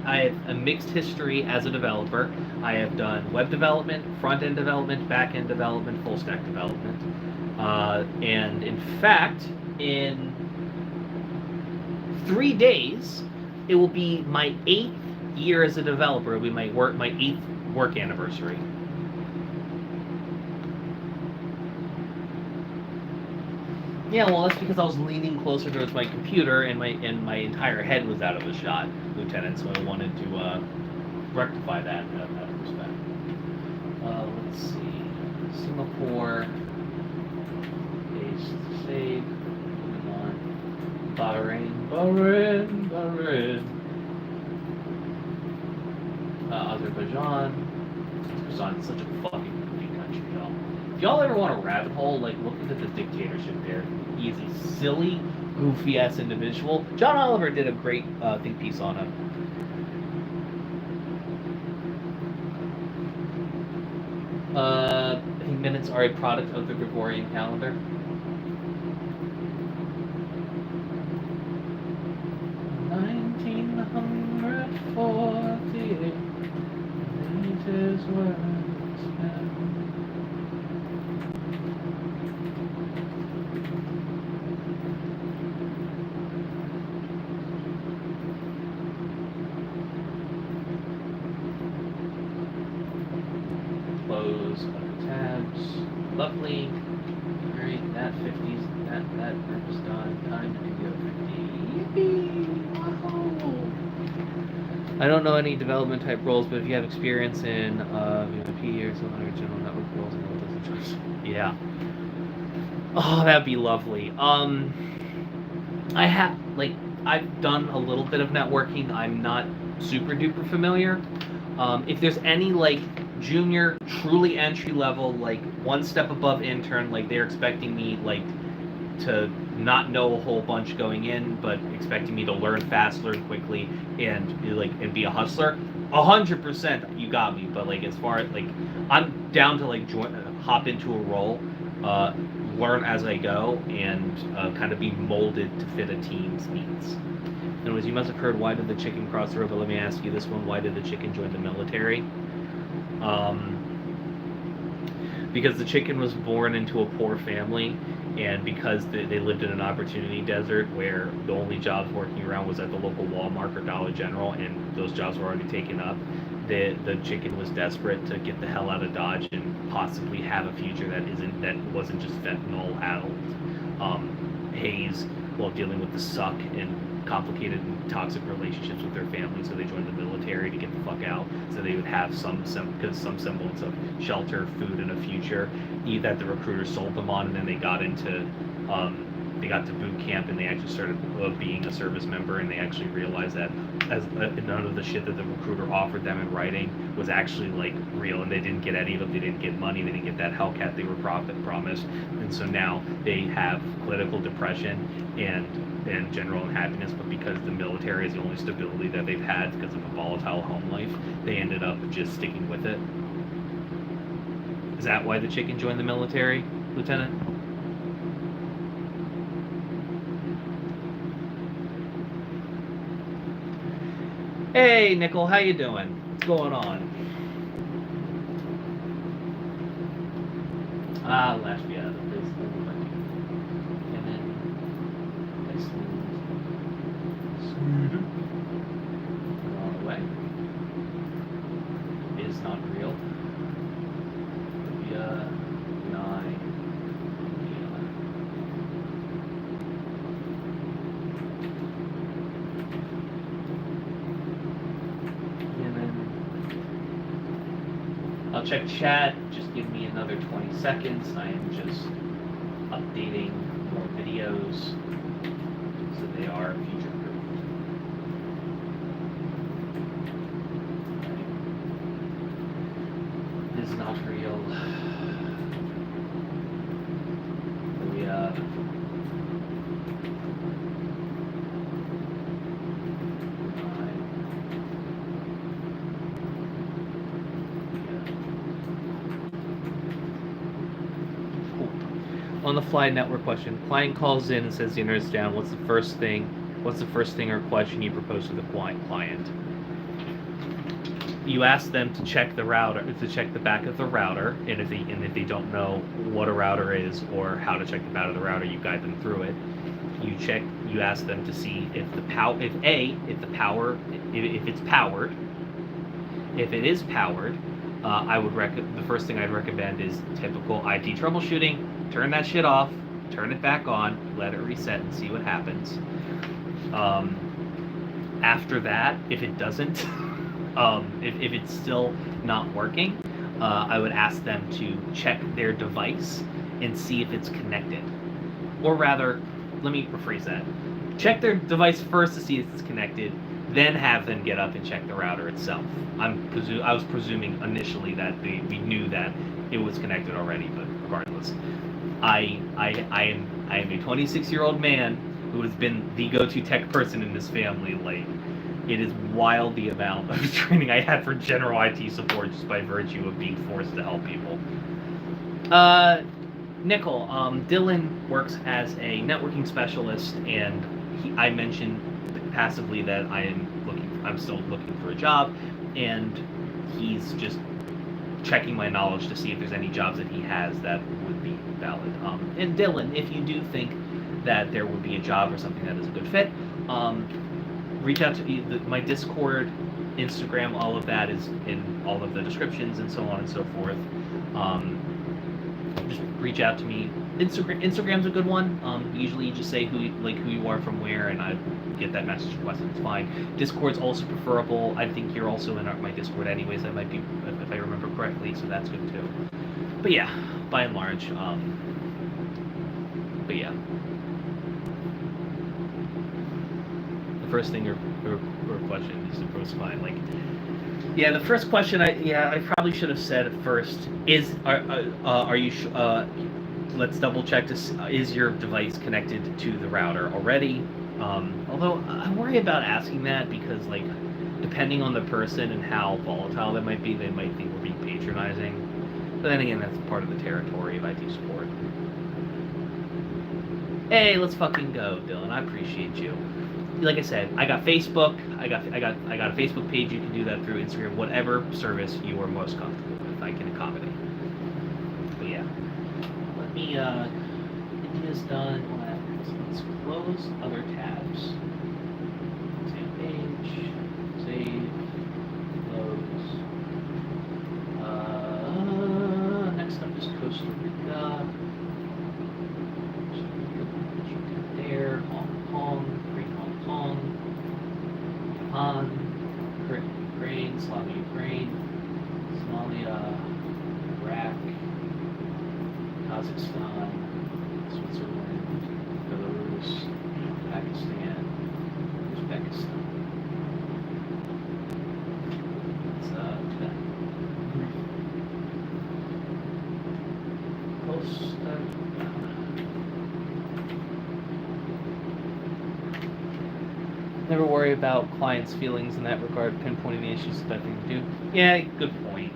I have a mixed history as a developer. I have done web development, front-end development, back-end development, full-stack development. And in fact, in 3 days, it will be my 8th year as a developer. It will be my 8th work anniversary. Yeah, well, that's because I was leaning closer towards my computer and my entire head was out of the shot, Lieutenant. So I wanted to rectify that in that respect. Let's see, Singapore, paste, save, moving on, Bahrain, Azerbaijan. Azerbaijan is such a fucking goofy country, y'all. If y'all ever want a rabbit hole, like, look into the dictatorship there. He is a silly, goofy-ass individual. John Oliver did a great think piece on him. I think minutes are a product of the Gregorian calendar. Close tabs. Lovely. Alright, that 50's that is done. Time to go 50. Yippee! Wow. I don't know any development type roles, but if you have experience in PvP or some other general network roles, I know it doesn't choice. Yeah. Oh, that'd be lovely. I've done a little bit of networking. I'm not super duper familiar. If there's any like junior, truly entry level, like one step above intern, like they're expecting me like to not know a whole bunch going in, but expecting me to learn fast, learn quickly, and be a hustler. 100%, you got me. But like as far as like, I'm down to like hop into a role, learn as I go, and kind of be molded to fit a team's needs. Anyways, you must have heard, why did the chicken cross the road? But let me ask you this one: why did the chicken join the military? Because the chicken was born into a poor family, and because they lived in an opportunity desert where the only jobs working around was at the local Walmart or Dollar General, and those jobs were already taken up. The chicken was desperate to get the hell out of Dodge and possibly have a future that wasn't just fentanyl-addled haze while dealing with the suck and complicated and toxic relationships with their family. So they joined the military to get the fuck out, so they would have some semblance of shelter, food, and a future that the recruiter sold them on. And then they got to boot camp, and they actually started being a service member, and they actually realized that none of the shit that the recruiter offered them in writing was actually like real, and they didn't get any of it. They didn't get money, they didn't get that Hellcat they were promised, and so now they have political depression and general unhappiness. But because the military is the only stability that they've had because of a volatile home life, they ended up just sticking with it. Is that why the chicken joined the military, Lieutenant? Hey, Nickel, how you doing? What's going on? Latvia, the place and then Sweden. All the way. Is not real. Libya, 9. I'll check chat. Just give me another 20 seconds. I am just updating more videos so they are future-proof. It is not real. On the fly network question. Client calls in and says the internet's down. What's the first thing or question you propose to the client? You ask them to check the router, to check the back of the router, and if they don't know what a router is or how to check the back of the router, you guide them through it. You ask them to see if it's powered. If it is powered, the first thing I'd recommend is typical IT troubleshooting. Turn that shit off, turn it back on, let it reset and see what happens. After that, if it doesn't, if it's still not working, I would ask them to check their device and see if it's connected. Or rather, let me rephrase that. Check their device first to see if it's connected, then have them get up and check the router itself. I was presuming initially that we knew that it was connected already, but regardless. I am a 26-year-old man who has been the go-to tech person in this family. Like, it is wild the amount of training I had for general IT support just by virtue of being forced to help people. Nickel, Dylan works as a networking specialist, and I mentioned passively that I'm still looking for a job, and he's just checking my knowledge to see if there's any jobs that he has that would be valid. And Dylan, if you do think that there would be a job or something that is a good fit, reach out to my Discord, Instagram, all of that is in all of the descriptions and so on and so forth. Just reach out to me. Instagram's a good one. Usually you just say who you are from where, and I get that message request, and it's fine. Discord's also preferable. I think you're also in my Discord anyways. That might be, if I remember correctly, so that's good too. But yeah, by and large, but yeah. The first thing or question is the first fine. Like, yeah, the first question I probably should have said first is are you let's double check is your device connected to the router already? Although I worry about asking that because, like, depending on the person and how volatile they might be, they might think we're being patronizing. But then again, that's part of the territory of IT support. Hey, let's fucking go, Dylan. I appreciate you. Like I said, I got Facebook. I got a Facebook page. You can do that through Instagram, whatever service you are most comfortable with. I can accommodate. But yeah, let me. India's done. Let's close other tabs. Same page. Save. Close. Next up is Costa Rica. There, Hong Kong. Japan, Ukraine, Slavic Ukraine, Somalia, Iraq, Kazakhstan, Switzerland, Belarus, Pakistan, Uzbekistan. That's that. Costa Rica. Never worry about clients' feelings in that regard, pinpointing the issues that thing to do. Yeah, good point.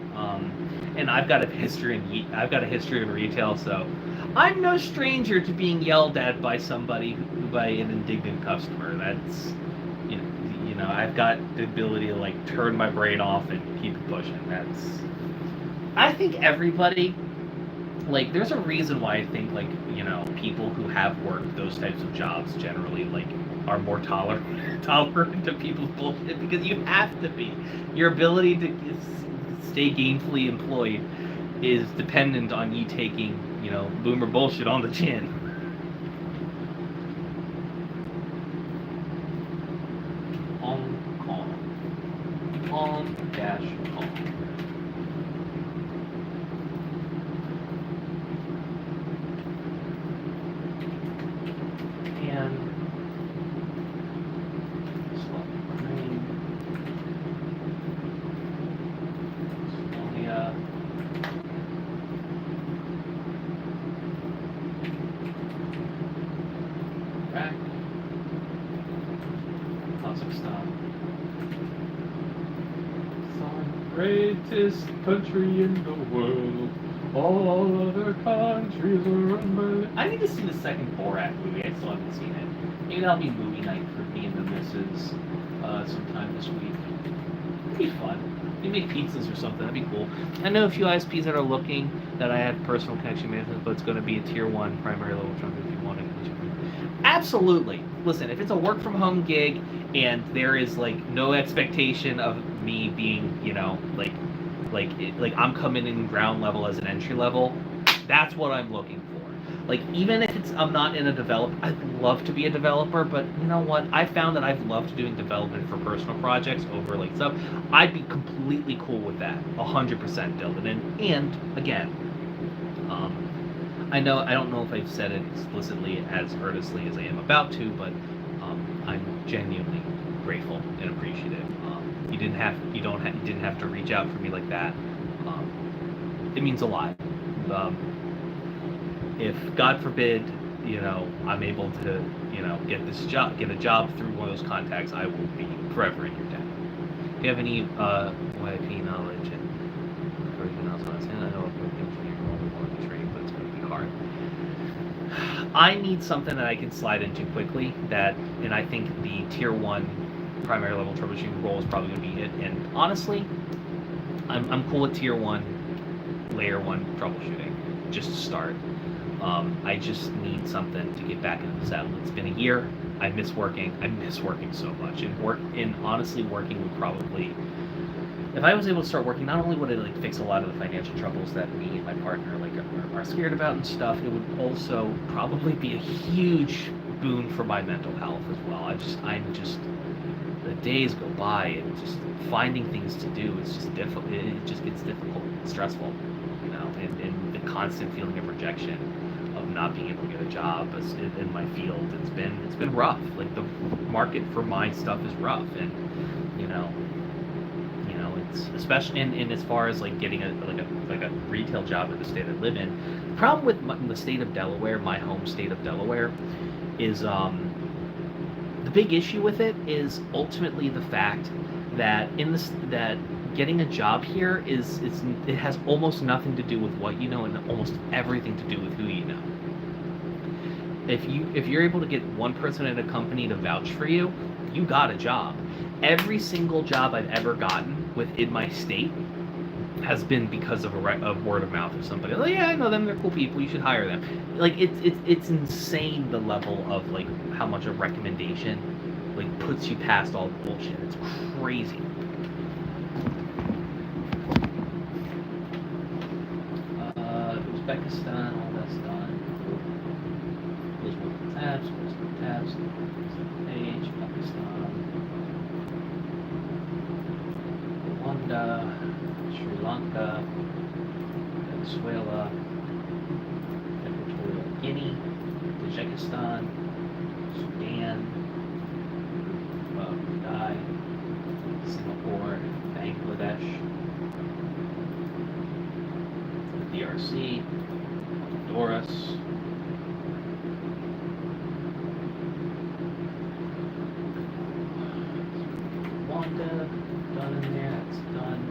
And I've got a history in retail, so I'm no stranger to being yelled at by by an indignant customer. That's you know, I've got the ability to, like, turn my brain off and keep it pushing. I think everybody, like, there's a reason why I think, like, you know, people who have worked those types of jobs generally, like, are more tolerant to people's bullshit, because you have to be. Your ability to stay gainfully employed is dependent on you taking, you know, boomer bullshit on the chin. On-call. And greatest country in the world. All other countries are run by... I need to see the second Borat movie. I still haven't seen it. Maybe that'll be movie night for me and the missus sometime this week. It'd be fun. They make pizzas or something. That'd be cool. I know a few ISPs that are looking that I had personal connection management, but it's going to be a tier 1 primary level trunk if you want to. Absolutely. Listen, if it's a work from home gig and there is like no expectation of me being, you know, like I'm coming in ground level as an entry level, that's what I'm looking for. Like, even if I'm not in a developer, I'd love to be a developer, but you know what? I found that I've loved doing development for personal projects over like stuff. I'd be completely cool with that, 100% Dylan. And again, I don't know if I've said it explicitly as earnestly as I am about to, but I'm genuinely grateful and appreciative. You didn't have to reach out for me like that. It means a lot. If God forbid, you know, I'm able to, you know, get a job through one of those contacts, I will be forever in your debt. If you have any YP knowledge and everything else, I know a trade, but it's going to be hard. I need something that I can slide into quickly. And I think the tier 1 primary level troubleshooting role is probably going to be it. And honestly, I'm cool with tier 1, layer 1 troubleshooting, just to start. I just need something to get back into the saddle. It's been a year. I miss working so much. And honestly, working would probably, if I was able to start working, not only would it like fix a lot of the financial troubles that me and my partner like are scared about and stuff, it would also probably be a huge boon for my mental health as well. I'm just the days go by and just finding things to do is just difficult. It just gets difficult and stressful, you know, and the constant feeling of rejection of not being able to get a job in my field. It's been rough. Like, the market for my stuff is rough, and you know it's especially in as far as like getting a retail job in the state I live in. The problem with the state of Delaware, my home state of Delaware, is the big issue with it is ultimately the fact that that getting a job here it has almost nothing to do with what you know and almost everything to do with who you know. If you're able to get one person in a company to vouch for you, you got a job. Every single job I've ever gotten within my state has been because of word of mouth of somebody. Like, yeah, I know them, they're cool people, you should hire them. Like, it's insane the level of like how much a recommendation like puts you past all the bullshit. It's crazy. Uzbekistan, all that's done. Close multiple tabs, page, Pakistan, Rwanda, Sri Lanka, Venezuela, Equatorial Guinea, Tajikistan, Sudan, Brunei, Singapore, Bangladesh, DRC, Honduras, Rwanda, done in there, that's done.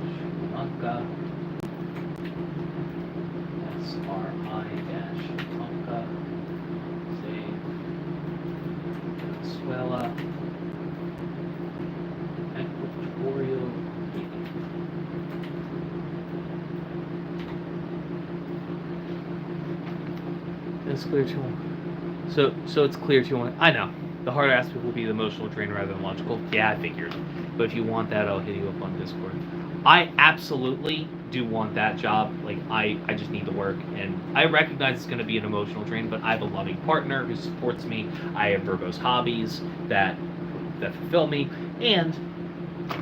Sri Lanka, SRI-Lanka, save. Venezuela, Equatorial Guinea. It's clear to one. So it's clear to one. I know. The harder aspect will be the emotional drain rather than logical. Yeah, I figured. But if you want that, I'll hit you up on Discord. I absolutely do want that job. Like, I just need to work, and I recognize it's going to be an emotional drain, but I have a loving partner who supports me. I have verbose hobbies that fulfill me, and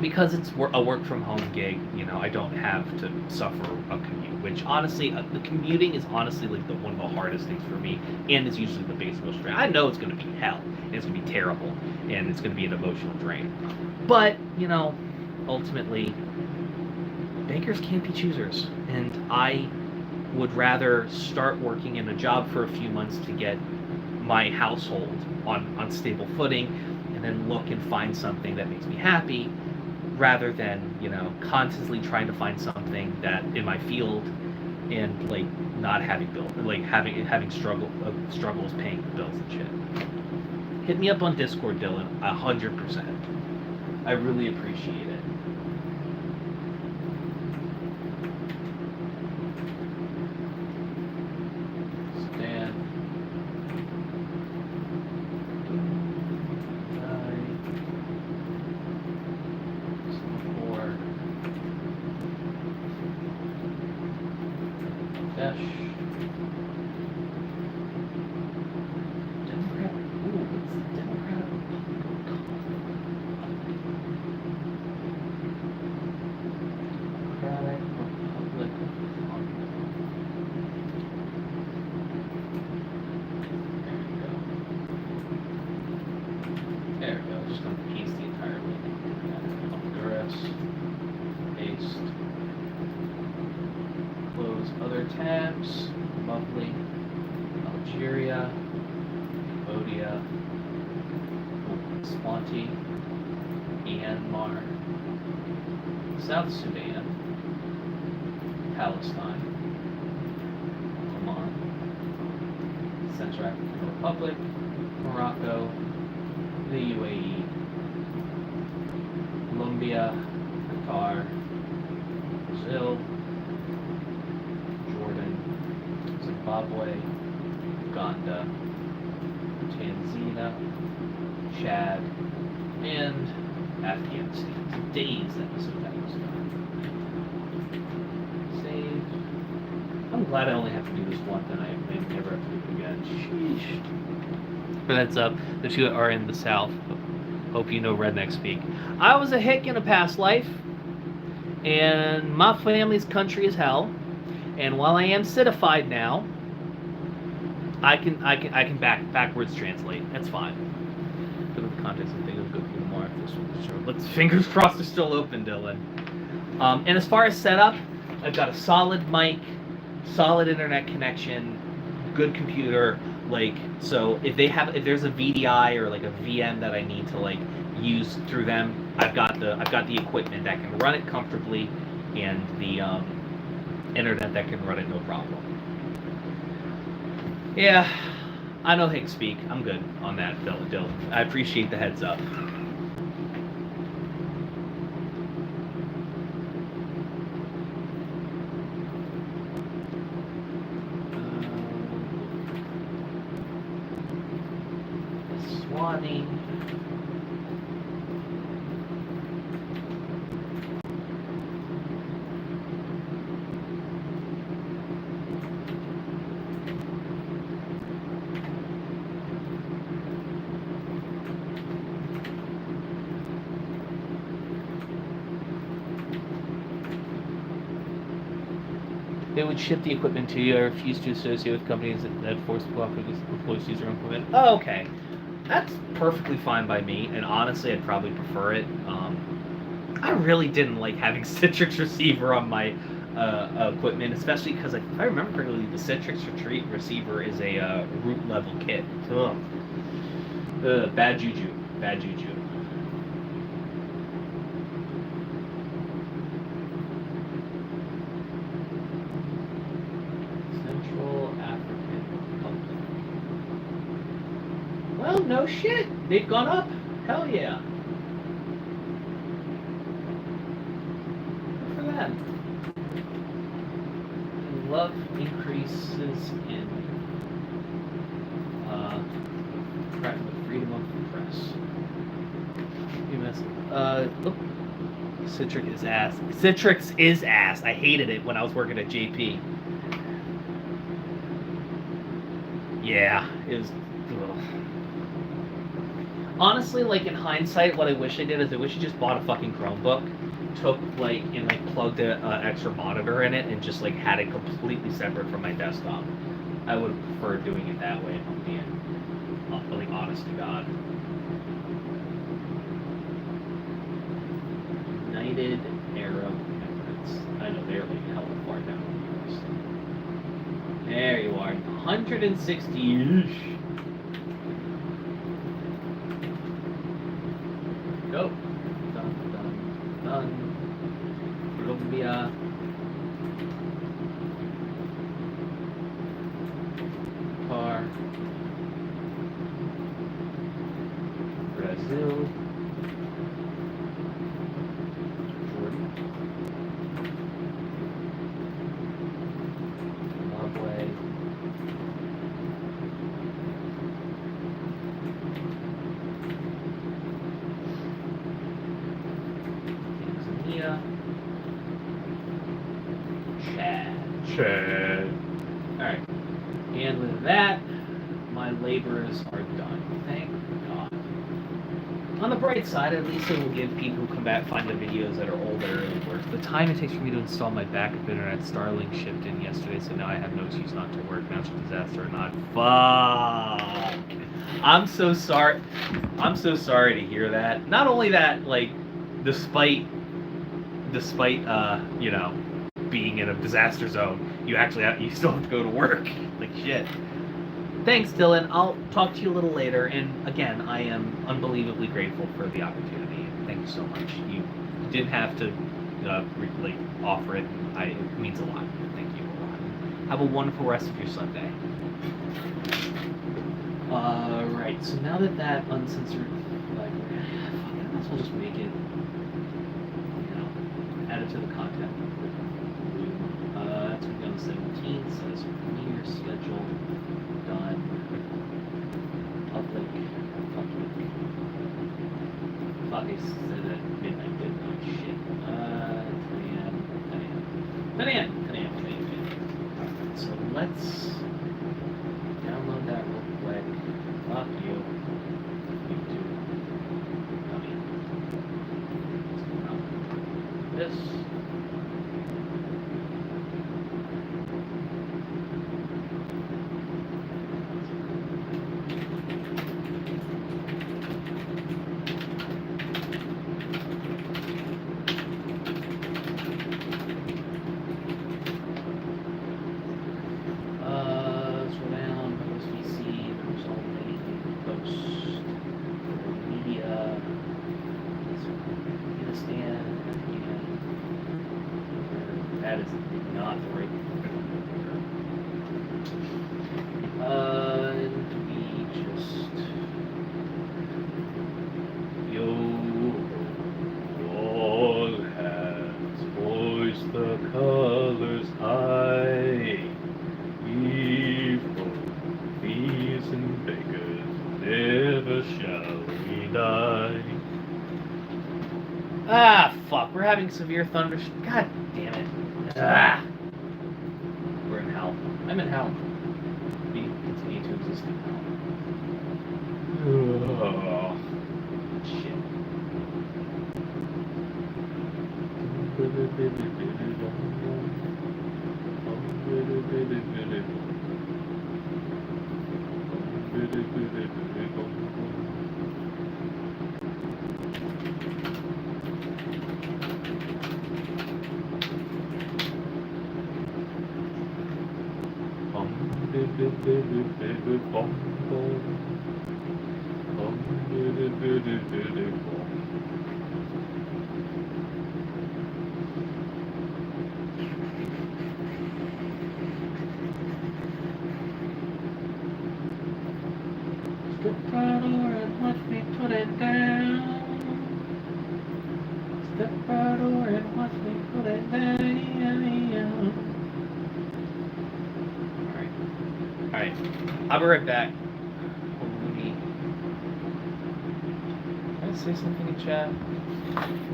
because it's a work from home gig, you know, I don't have to suffer a commute, which honestly, the commuting is honestly like one of the hardest things for me, and it's usually the biggest emotional drain. I know it's going to be hell, and it's going to be terrible, and it's going to be an emotional drain. But, you know, ultimately, bankers can't be choosers, and I would rather start working in a job for a few months to get my household on stable footing, and then look and find something that makes me happy, rather than, you know, constantly trying to find something that in my field and like not having having struggles paying the bills and shit. Hit me up on Discord, Dylan. 100%. I really appreciate it. Stan. Dash. Democrat. Ooh, what's the Democratic Republic of Congo? There we go. Just gonna paste the entire link. Honduras. Paste. Close other tabs. Lovely. Algeria. Cambodia. Swanti. Myanmar. South Sudan. Palestine. Oman. Central African Republic. Morocco. The UAE. Colombia. Qatar. Brazil. Zimbabwe, Uganda, Tanzania, Chad, and Afghanistan. Today's episode that was done. Save. I'm glad I only have to do this once and I never have to do it again. Sheesh. But that's up. The two are in the South. Hope you know redneck speak. I was a hick in a past life, and my family's country is hell. And while I am citified now, I can backwards translate. That's fine. Look at the context and think it'll go through more if this one's short. Let's fingers crossed it's still open, Dylan. And as far as setup, I've got a solid mic, solid internet connection, good computer. Like, so if there's a VDI or like a VM that I need to like use through them, I've got the equipment that can run it comfortably, and the internet that can run it no problem. Yeah, I know Hick speak. I'm good on that, Dylan. I appreciate the heads up. Swanee. They would ship the equipment to you. I refuse to associate with companies that force employees to use their own equipment. Oh, okay. That's perfectly fine by me, and honestly, I'd probably prefer it. I really didn't like having Citrix receiver on my equipment, especially because, if I remember correctly, the Citrix receiver is a root level kit. Ugh. Bad juju. Bad juju. Well, no shit. They've gone up. Hell yeah. Good for them. Love increases in freedom of the press. Look. Citrix is ass. Citrix is ass. I hated it when I was working at JP. Yeah, it was. Ugh. Honestly, like in hindsight, what I wish I did is I wish I just bought a fucking Chromebook, plugged an extra monitor in it, and just like had it completely separate from my desktop. I would have preferred doing it that way, if I'm being like honest to God. United Arab Emirates. I know they're like hell far down the list. There you are, 160. Go. Dun, dun, dun. Brazil. Jordan. Zimbabwe. Tanzania. Chad. Alright. And with that, my labors are done. Thank God. On the bright side, at least it will give people who come back find the videos that are older and work. The time it takes for me to install my backup internet, Starlink shipped in yesterday, so now I have no excuse not to work. Now it's a disaster or not. Fuck. I'm so sorry. I'm so sorry to hear that. Not only that, like, despite you know, being in a disaster zone, you still have to go to work. Like shit. Thanks, Dylan. I'll talk to you a little later. And again, I am unbelievably grateful for the opportunity. Thank you so much. You didn't have to offer it. It means a lot. Thank you a lot. Have a wonderful rest of your Sunday. Right. So now that uncensored library, I might as well just make it. You know, add it to the content. That's going to be on the 17th. Says premiere schedule. Done. Public. Fuck, I said that midnight, didn't I? Shit. 10 a.m. Alright, so let's download that real quick. Fuck you. YouTube. Dummy. Let's go this. That is not the right and we just all hands hoist the colors high, evil thieves and beggars never shall we die. Ah, fuck, we're having severe thunderstorms. God damn it. Ah! We're in hell. I'm in hell. We continue to exist in hell. Oh, shit. Step right over and watch me put it down. Step right over and watch me put it down. Alright, I'll be right back. Can I say something in chat?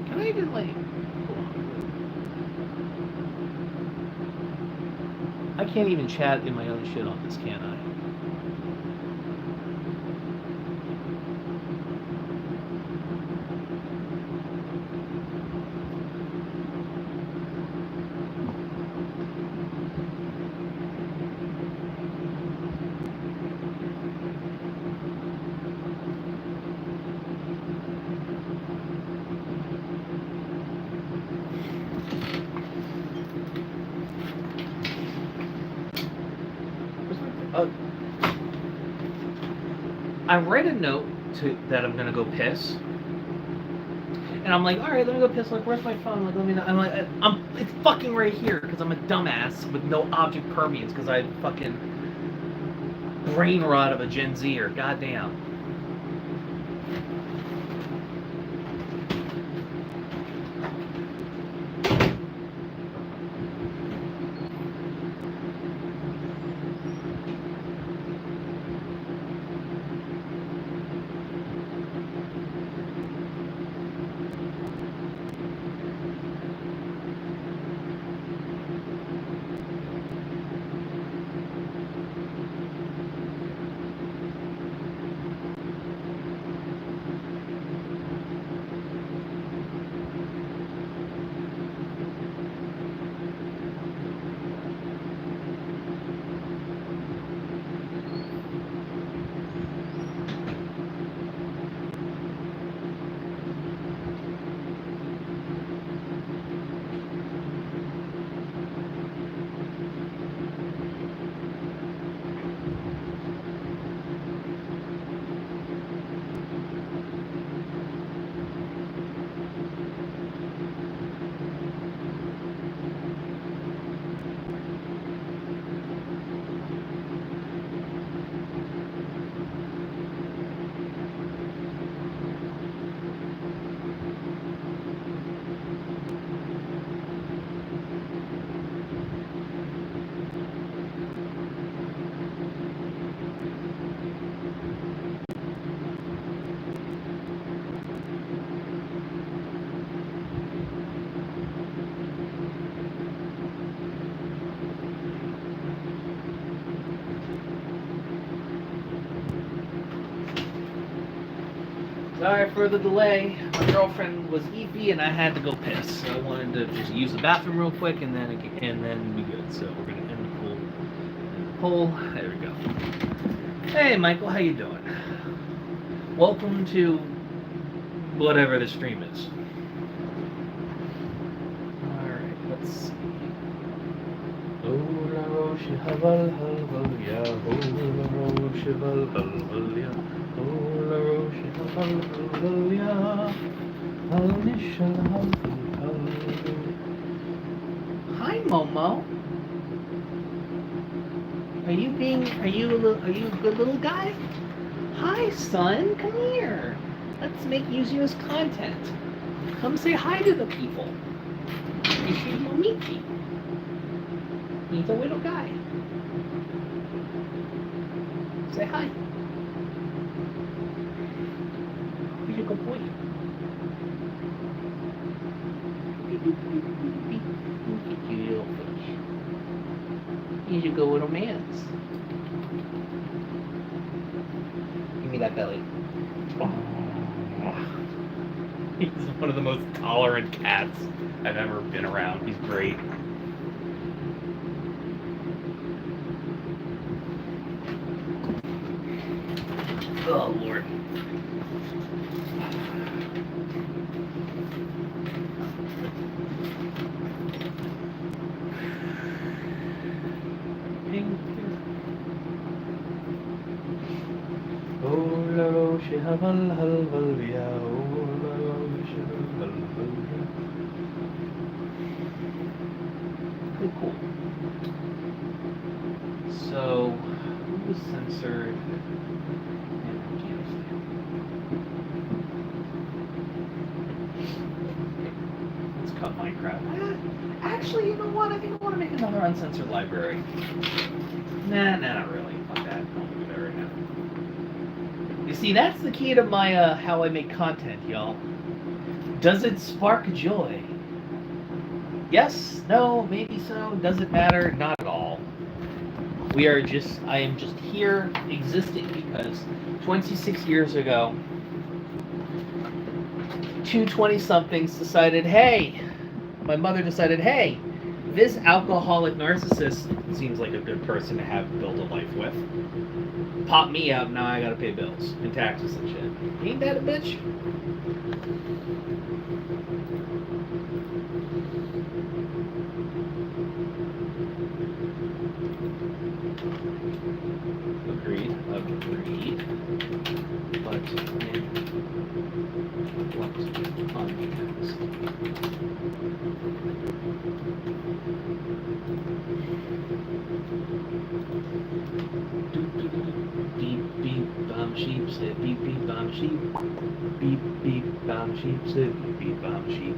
Can I even I can't even chat in my own shit on this, can I? I write a note that I'm gonna go piss, and I'm like, all right, let me go piss. Like, where's my phone? Like, let me know. I'm like, it's fucking right here because I'm a dumbass with no object permanence because I fucking brain rot of a Gen Zer. Goddamn. Sorry for the delay. My girlfriend was eepy and I had to go piss. So I wanted to just use the bathroom real quick and then be good. So we're gonna end the poll. There we go. Hey Michael, how you doing? Welcome to whatever the stream is. Alright, let's see. Oh la roche haval halvalia, oh la roche haval halvalia, oh la roche haval halvalia, halnishal halval. Hi Momo. Are you a good little guy? Hi son, come here. Let's use you as content. Come say hi to the people. You should meet me. He's a little guy. Say hi. He's a good boy. Look at you, little fish. He's a good little man. Give me that belly. He's one of the most tolerant cats I've ever been around. He's great. Oh, Lord. Oh, la roche haval halvalia, oh, la roche haval halvalia. Pretty cool. So, who was censored? Let's cut Minecraft. Actually, you know what? I think I want to make another uncensored library. Nah, not really. Fuck that. I'll do that right now. You see, that's the key to my how I make content, y'all. Does it spark joy? Yes, no, maybe so. Does it matter? Not at all. I am just here existing because 26 years ago, two 20-somethings decided, hey, my mother decided, hey, this alcoholic narcissist seems like a good person to build a life with. Pop me out, now I gotta pay bills and taxes and shit. Ain't that a bitch? Agreed. But what context? Beep beep bomb sheep said beep beep bomb sheep. Beep beep bomb sheep said beep beep bomb sheep.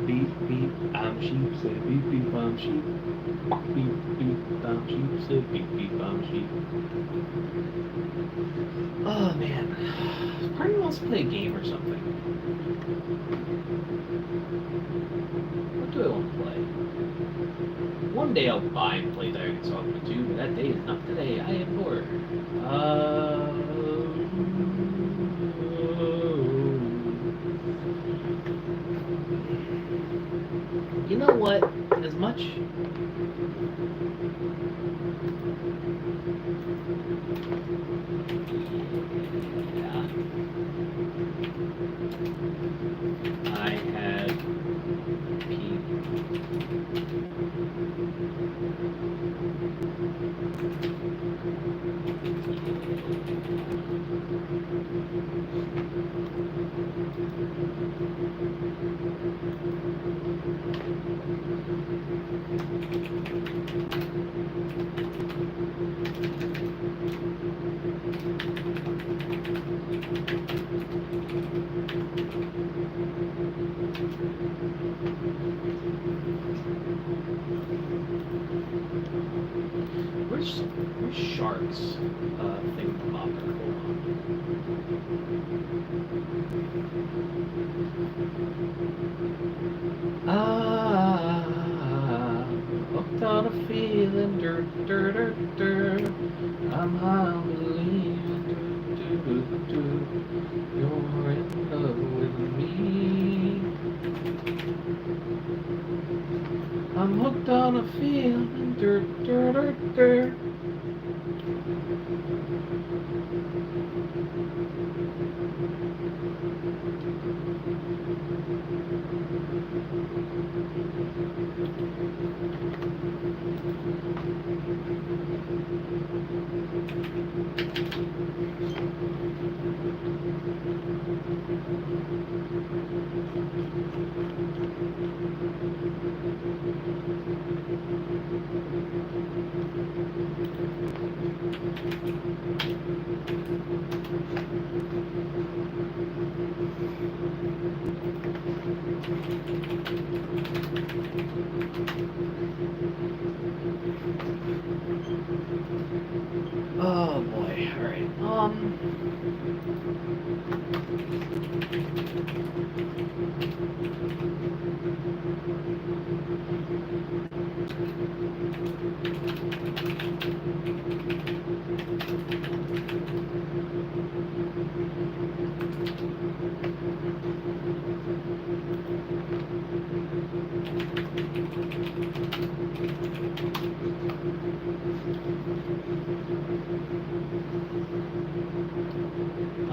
Beep beep bomb sheep said beep beep bomb sheep. Beep beep bomb sheep said beep beep bomb sheep. Oh man, part of me wants to play a game or something. What do I want to play? One day I'll buy and play Dragon's Dogma 2, but that day is not today. I am bored. You know what? As much... Yeah. I had Where's Shark's thing from Opera? Hooked on a feeling, I'm high on believing, You're in love with me. I'm hooked on a feeling. Oh boy, alright.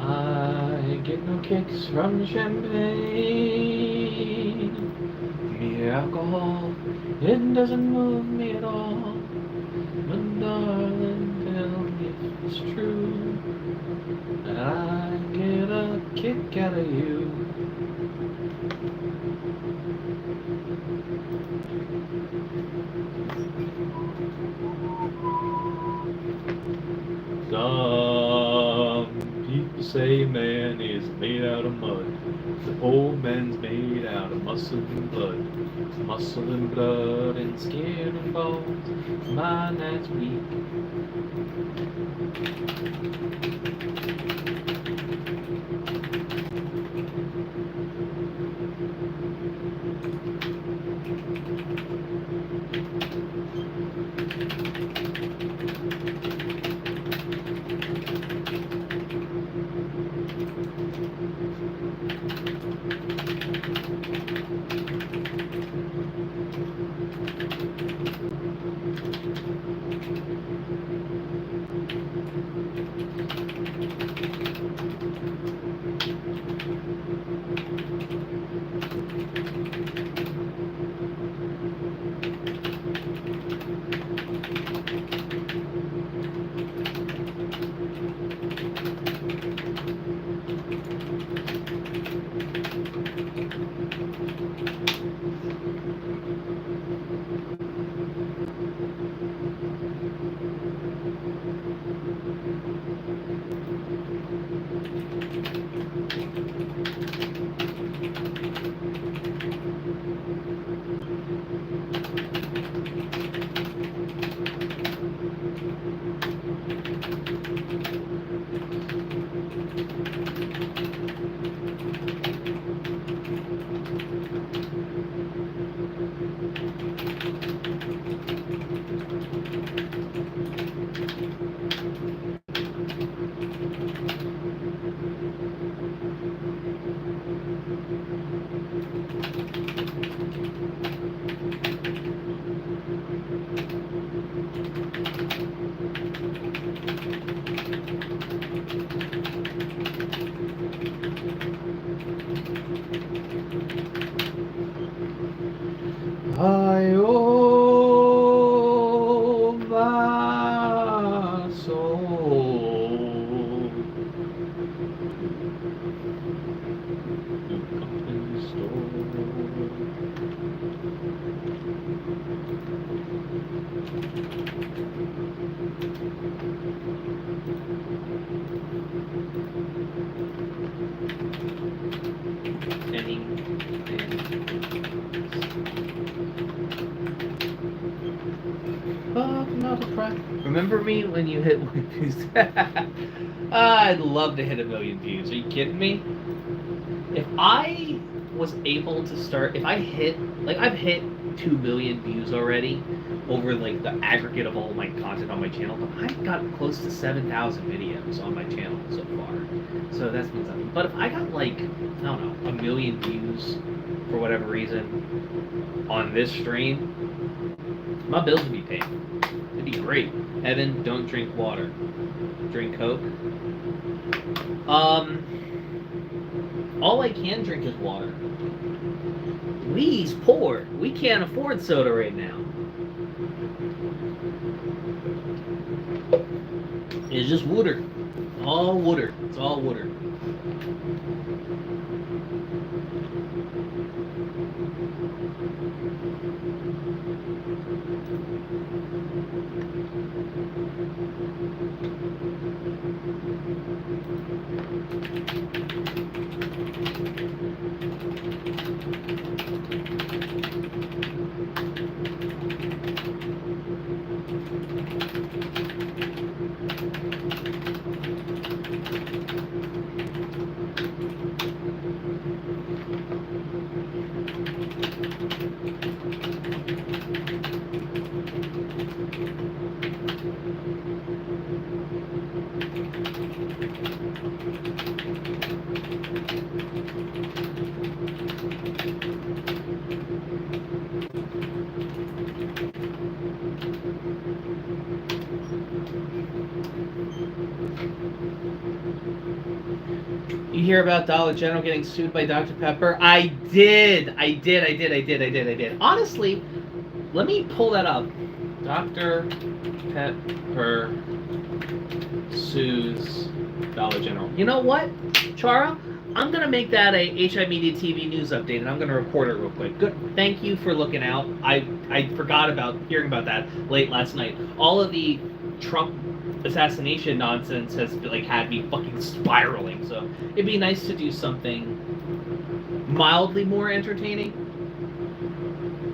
I get no kicks from champagne. Mere alcohol, it doesn't move me at all. But darling, tell me if it's true that I get a kick out of you. Some people say man is made out of mud. The old man's made out of muscle and blood. Muscle and blood and skin and bones. My night's weak. I owe my soul to company store. Oh, not a crack. Remember me when you hit 1 views? I'd love to hit 1 million views. Are you kidding me? If I was able to start, if I hit, like I've hit 2 million views already over like the aggregate of all my content on my channel, but I've got close to 7,000 videos on my channel so far. So that's been something. But if I got like, I don't know, 1 million views for whatever reason on this stream, my bills would be paid. It'd be great. Evan, don't drink water. Drink Coke. All I can drink is water. We's poor. We can't afford soda right now. It's just water. All water. It's all water. You hear about Dollar General getting sued by Dr. Pepper? I did. Honestly, let me pull that up. Dr. Pepper sues Dollar General. You know what, Chara? I'm going to make that a HIMediaTV news update, and I'm going to record it real quick. Good. Thank you for looking out. I forgot about hearing about that late last night. All of the Trump assassination nonsense has like had me fucking spiraling, so it'd be nice to do something mildly more entertaining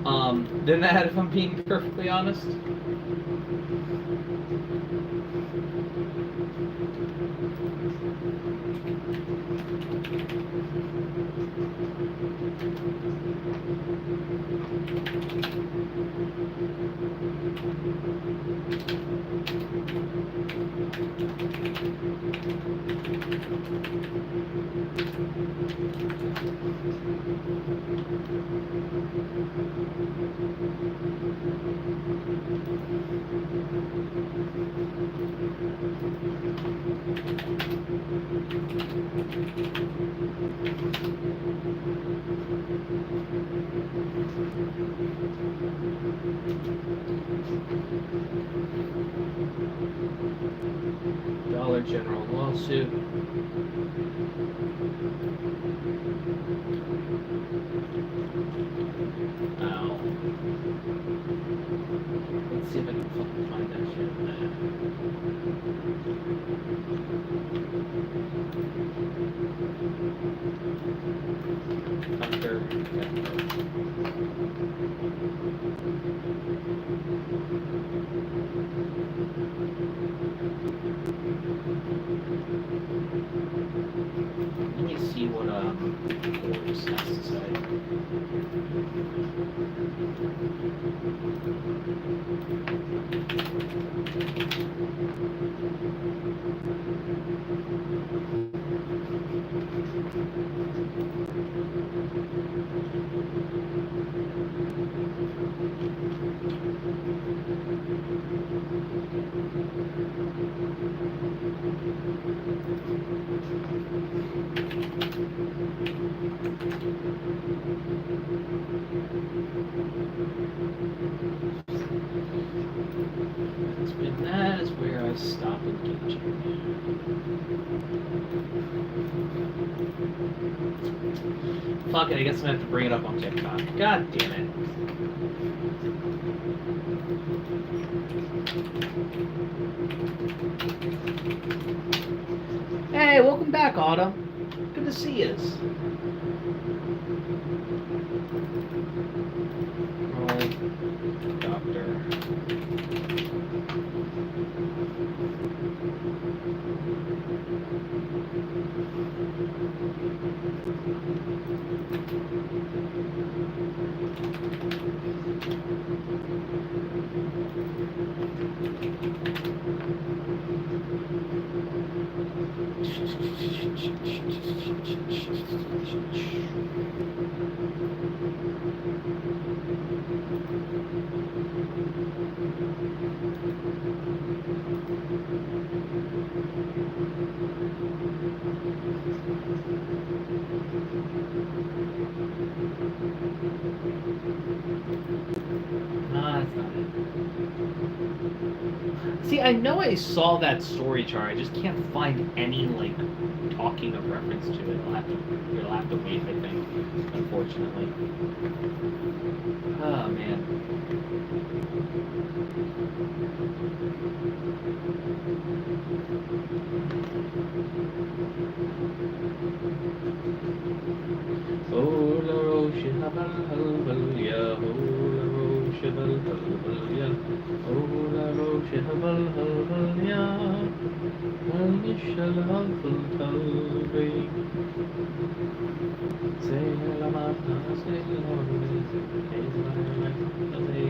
than that, if I'm being perfectly honest. Dollar General lawsuit. Ow. Let's see if I can fucking find that shit. Dr. Let me see what Forbes has to say. That is where I stop engaging. Fuck it, I guess I'm gonna have to bring it up on TikTok. God damn it. Hey, welcome back, Autumn. Good to see you. Doctor. See, I know I saw that story chart. I just can't find any like talking of reference to it. You'll have to wait, I think. Unfortunately. Oh man. Oh la roche habal habal ya, oh la roche habal habal ya, oh la roche habal habal ya, al nishal habal talbi, say la mata, say la mata, say la mata, say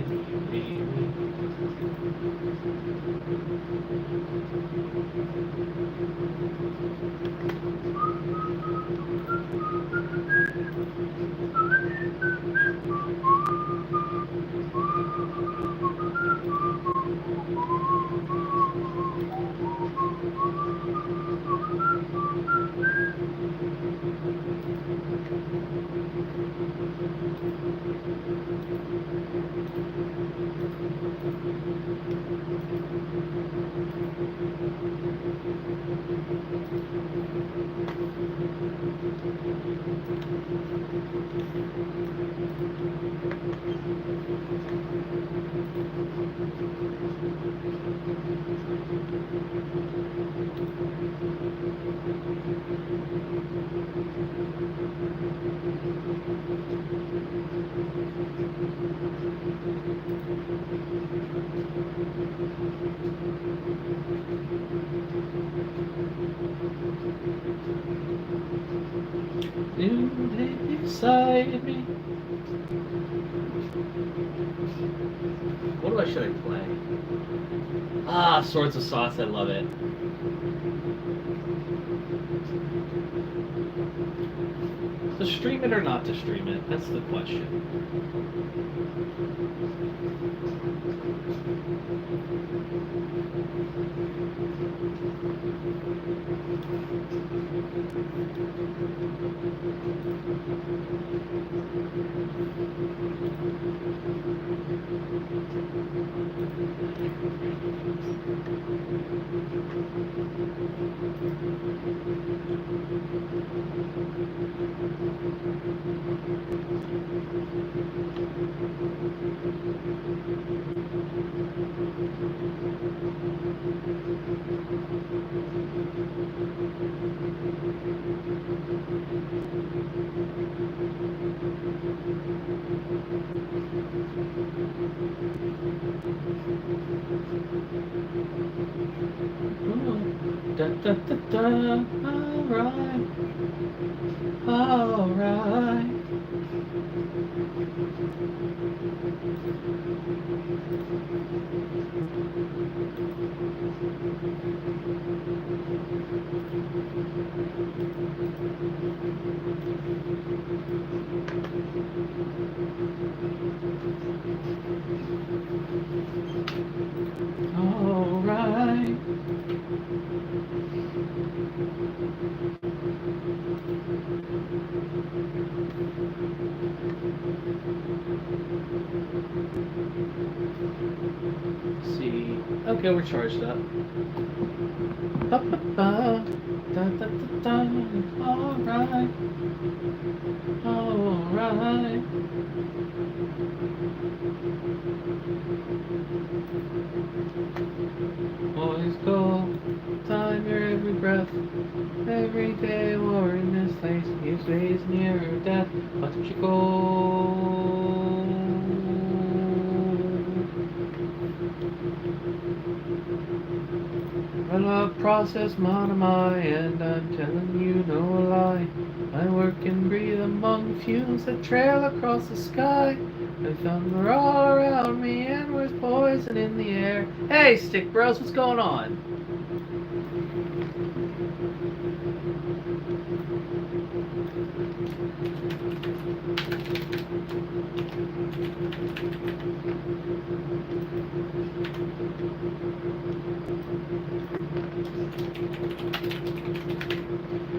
you lay beside me. What should I play? Ah, Swords of Sauce, I love it. To stream it or not to stream it? That's the question. Da da da da, alright, alright. Alright. See. Okay, we're charged up. Ba, ba, ba. Da, da, da, da. Alright. Alright. Boys go, time your every breath. Every day we're in this place. You stays near death, but you go. Well, I process mine on my end, I'm telling you no lie. I work and breathe among fumes that trail across the sky. The thunder all around me and there's poison in the air. Hey, Stick Bros, what's going on?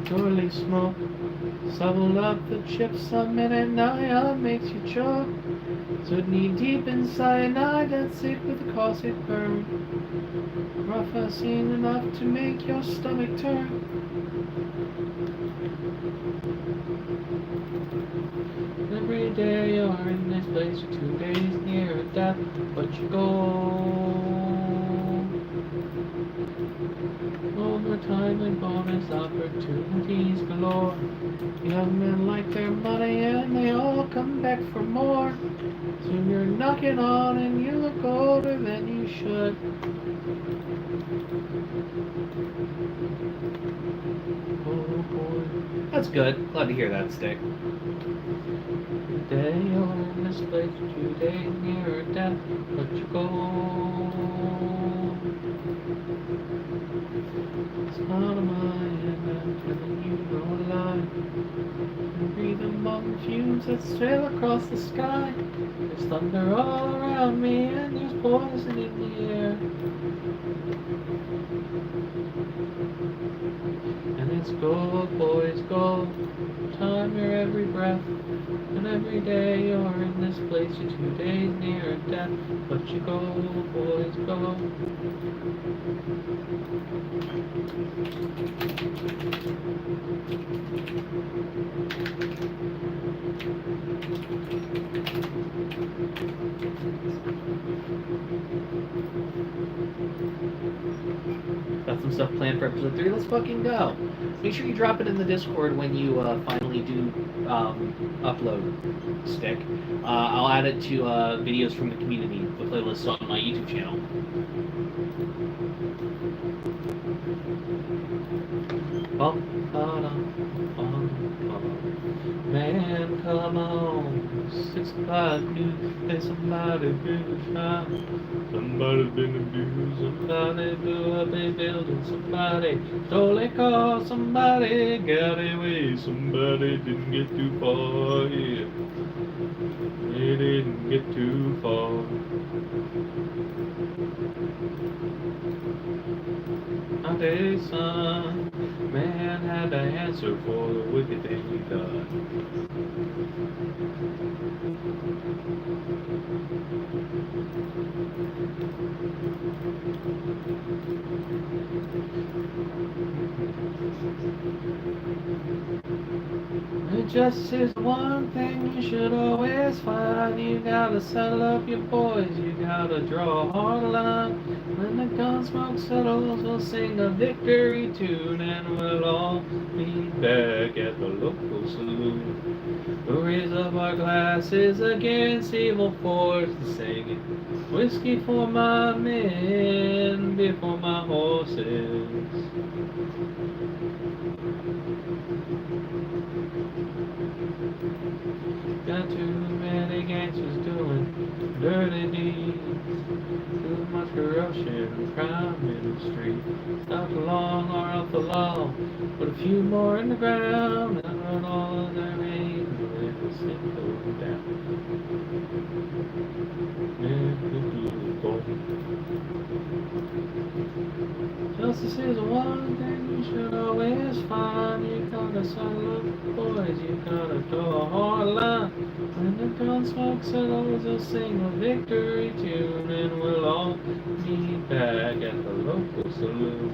Surely smoke, shovel up the chips a minute, ion makes you choke. So knee deep in cyanide, that's sick with the caustic burn. Rough seen enough to make your stomach turn. Every day you're in this place for 2 days near death, but you go. Overtime and bonus opportunities galore. Young men like their money and they all come back for more. Soon you're knocking on and you look older than you should. Oh boy. That's good. Glad to hear that, Stick. Today you're in this place 2 days near death, but you go. It's not a mind, I'm telling you no lie. You breathe among fumes that sail across the sky. There's thunder all around me and there's poison in the air. And it's gold, boys, gold. Time your every breath. And every day you're in this place, you're 2 days near death. But you go, boys, go. Got some stuff planned for episode 3. Let's fucking go. Make sure you drop it in the Discord when you finally do upload, Stick. I'll add it to videos from the community, the playlist on my YouTube channel. Man, come on, 6 o'clock news, there's somebody been shot. Somebody's been abused, somebody blew up a building, somebody stole a car, somebody got away, somebody didn't get too far, yeah. They didn't get too far. Nowadays, son, man had to answer for the wicked thing he done. Justice is one thing you should always find. You gotta settle up your boys, you gotta draw a hard line. When the gun smoke settles, we'll sing a victory tune, and we'll all meet back at the local saloon. We'll raise up our glasses against evil forces, singing whiskey for my men, beer for my horses. Got too many gangsters doing dirty deeds. Too much corruption and crime in the street. Stop along or off the law. Put a few more in the ground and run all of their aid and let the sin go down. Justice is one thing you should always find. You gotta settle up, boys, you gotta draw a hard line. When the gun smoke settles, they'll sing a victory tune, and we'll all meet back at the local saloon.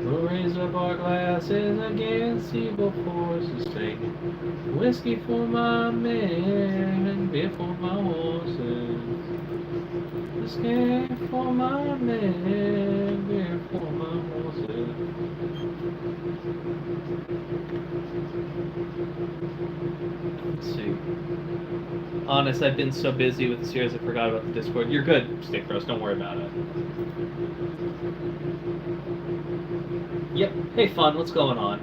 We'll raise up our glasses against evil forces, singing whiskey for my men and beer for my horses. Whiskey for my men, beer for my horses. Let's see. Honest, I've been so busy with the series I forgot about the Discord. You're good, Stick Bros, don't worry about it. Yep, hey Fun, what's going on?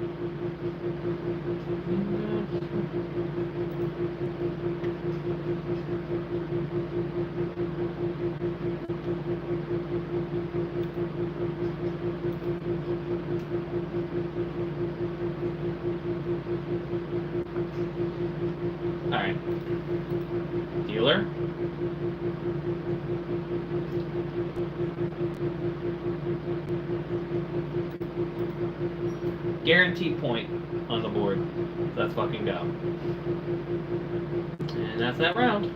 Alright. Dealer? Guaranteed point on the board. Let's fucking go. And that's that round.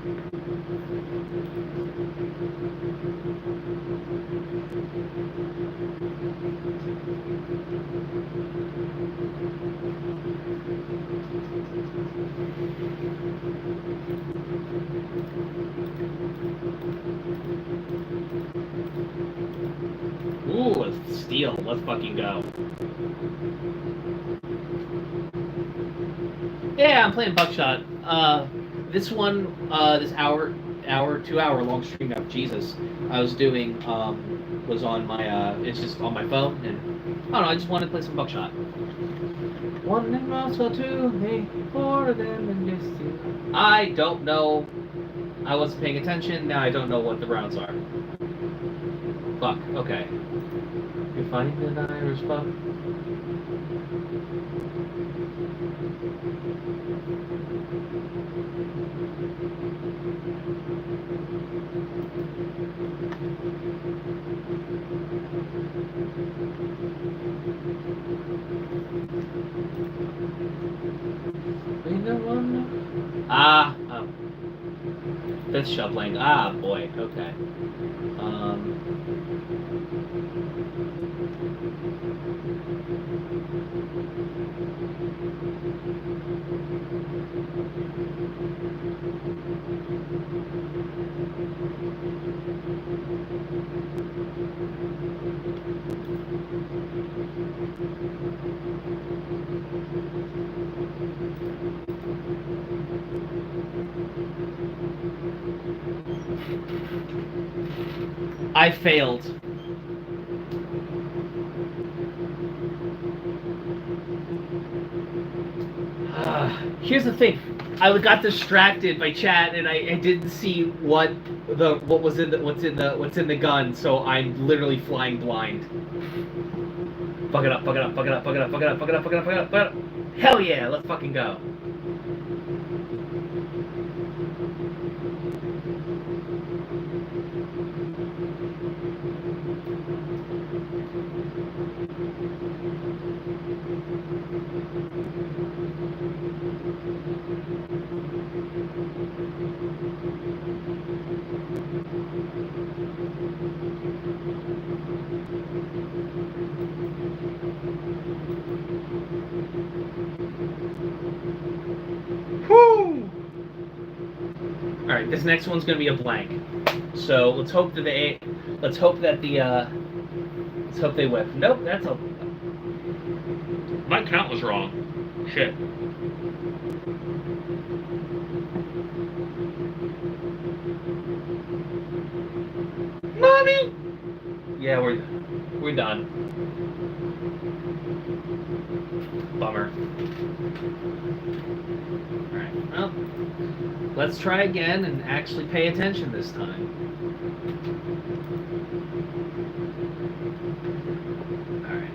Ooh, a steal. Let's fucking go. Yeah, I'm playing Buckshot. This one, this 2 hour long stream of Jesus, I was doing, was on my, it's just on my phone, and I don't know, I just wanted to play some Buckshot. One and also two, hey, four of them and just two. I don't know. I wasn't paying attention. Now I don't know what the rounds are. Fuck. Okay. You're finding an Irish pub? Ah, oh. That's shoveling. Ah, boy. Okay. I failed. Here's the thing. I got distracted by chat and I didn't see what's in the gun, so I'm literally flying blind. Fuck it up, fuck it up, fuck it up, fuck it up, fuck it up, fuck it up, fuck it up, fuck it up, fuck it up. Hell yeah, let's fucking go. Woo! Alright, this next one's gonna be a blank. So let's hope that they whip. Nope, that's a... My count was wrong. Shit. Mommy! Yeah, we're done. Bummer. Alright, well, let's try again and actually pay attention this time. Alright.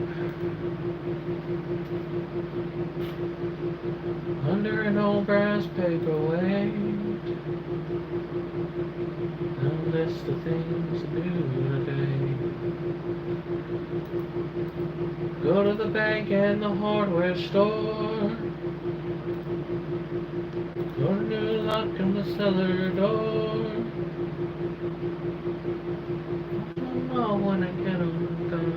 Under an old brass paperweight, a list of things to do today. Go to the bank and the hardware store. Go to new lock in the cellar door. Oh, when I get on done,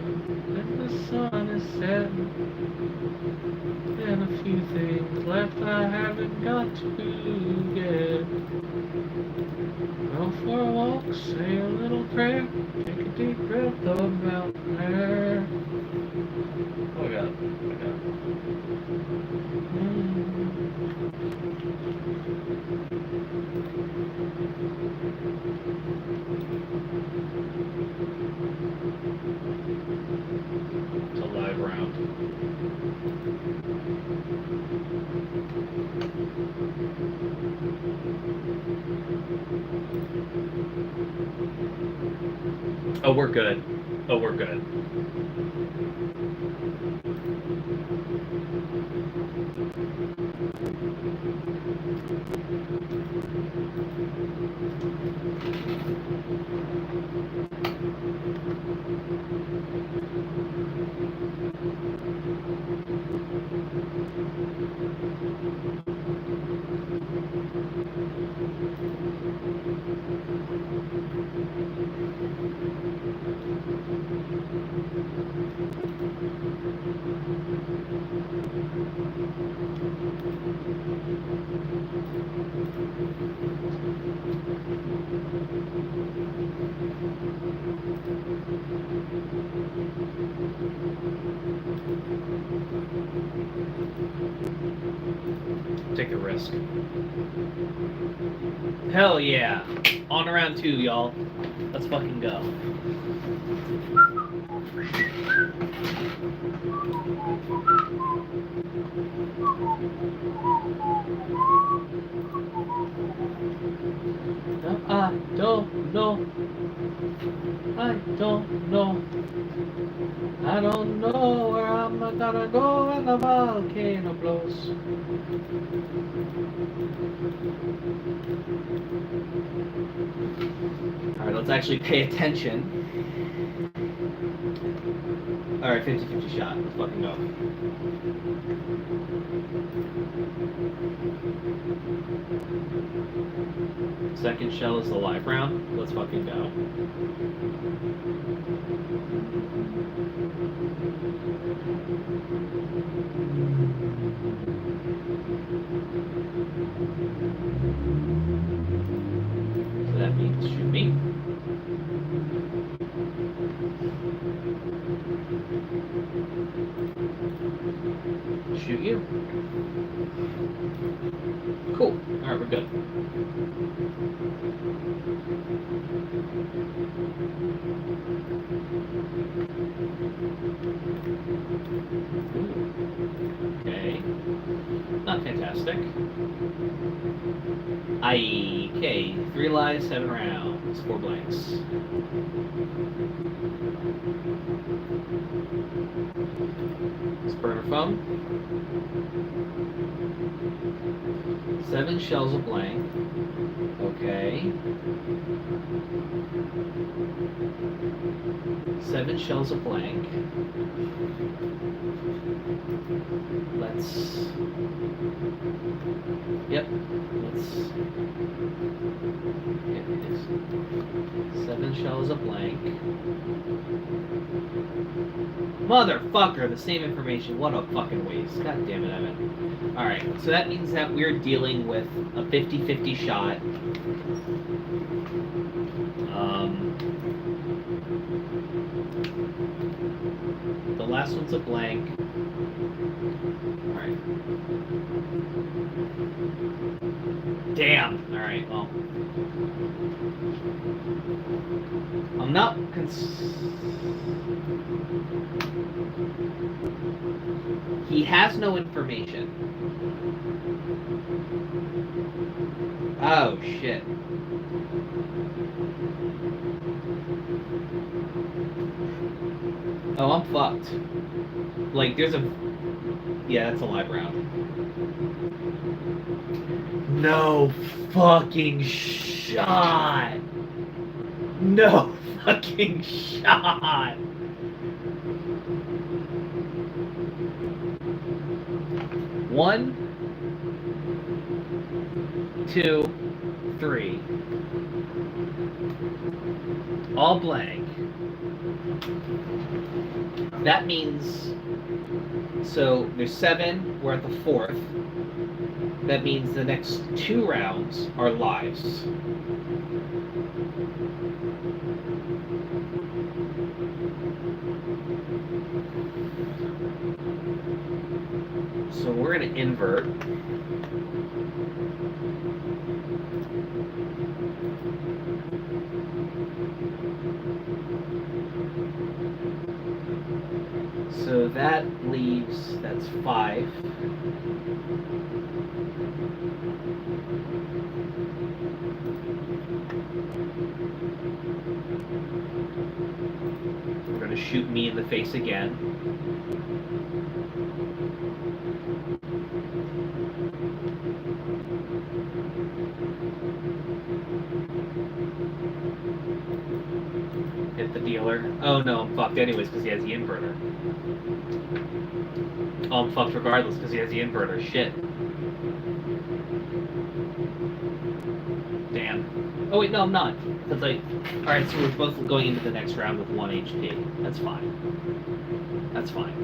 and the sun is setting, and a few things left I haven't got to get. Go for a walk, say a little prayer, take a deep breath of mountain air. Oh God, oh God. It's a live round. Oh, we're good. Oh, we're good. take the risk. Hell yeah. On to round 2, y'all. Let's fucking go. I don't know. I don't know. I don't know where I'm gonna go when the volcano blows. Alright, let's actually pay attention. Alright, 50-50 shot. Let's fucking go. Second shell is the live round. Let's fucking go. So that means shoot me. Shoot you. Cool. Alright, we're good. Okay. Not fantastic. Okay. 3 lives, 7 rounds, 4 blanks. Burner foam. 7 shells of blank. Okay. 7 shells of blank. Let's... Yep. Let's... Get this. 7 shells of blank. Motherfucker, the same information. What a fucking waste. God damn it, Evan. Alright, so that means that we're dealing with a 50-50 shot. The last one's a blank. Alright. Damn. Alright, well. I'm not He has no information. Oh, shit. Oh, I'm fucked. Like, there's a... Yeah, that's a live round. No fucking shot! No fucking shot! One, 2, 3. All blank. That means, so there's 7, we're at the 4th. That means the next 2 rounds are lives. So we're going to invert. So that leaves, that's 5. We're going to shoot me in the face again. Hit the dealer. Oh no, I'm fucked anyways because he has the inverter. Oh, I'm fucked regardless because he has the inverter. Shit. Damn. Oh wait, no, I'm not. Because alright, so we're both going into the next round with 1 HP. That's fine. That's fine.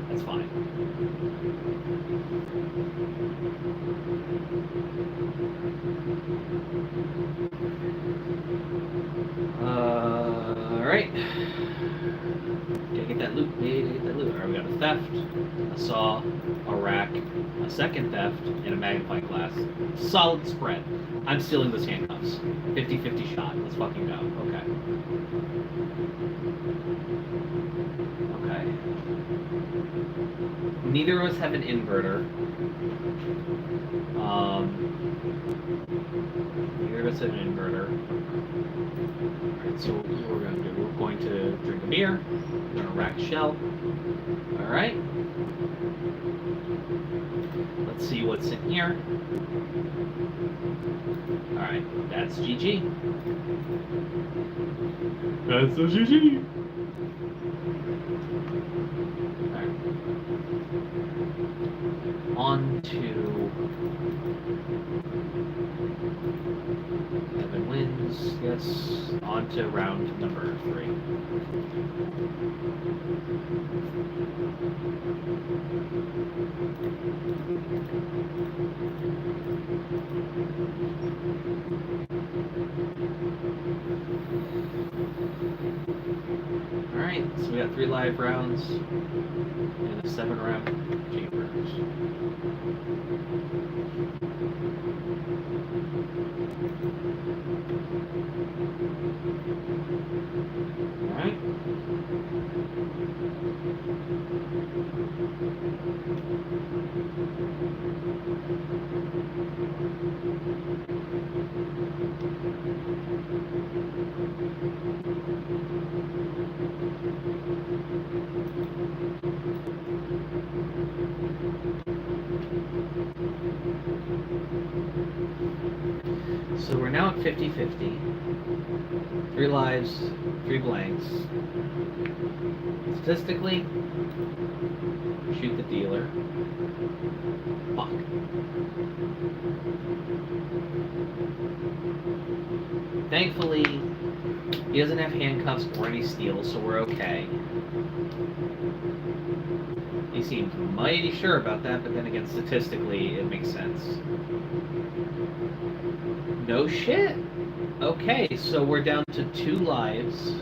That's fine. Alright. Gotta get that loot, get that loot. Alright, we got a theft, a saw, a rack, a second theft, and a magnifying glass. Solid spread. I'm stealing those handcuffs. 50-50 shot. Let's fucking go. Okay. Okay. Neither of us have an inverter. Neither of us have an inverter. Alright, so what we're going to do, we're going to drink a beer, we're going to rack a shell. Alright. Let's see what's in here. Alright, that's GG. That's the GG. Alright. On to 11 wins, yes. On to round number 3. Alright, so we got 3 live rounds and a 7-round chambers. Alright. So we're now at 50-50. 3 lives, 3 blanks. Statistically, shoot the dealer. Fuck. Thankfully, he doesn't have handcuffs or any steals, so we're okay. He seemed mighty sure about that, but then again, statistically, it makes sense. No shit! Okay, so we're down to 2 lives,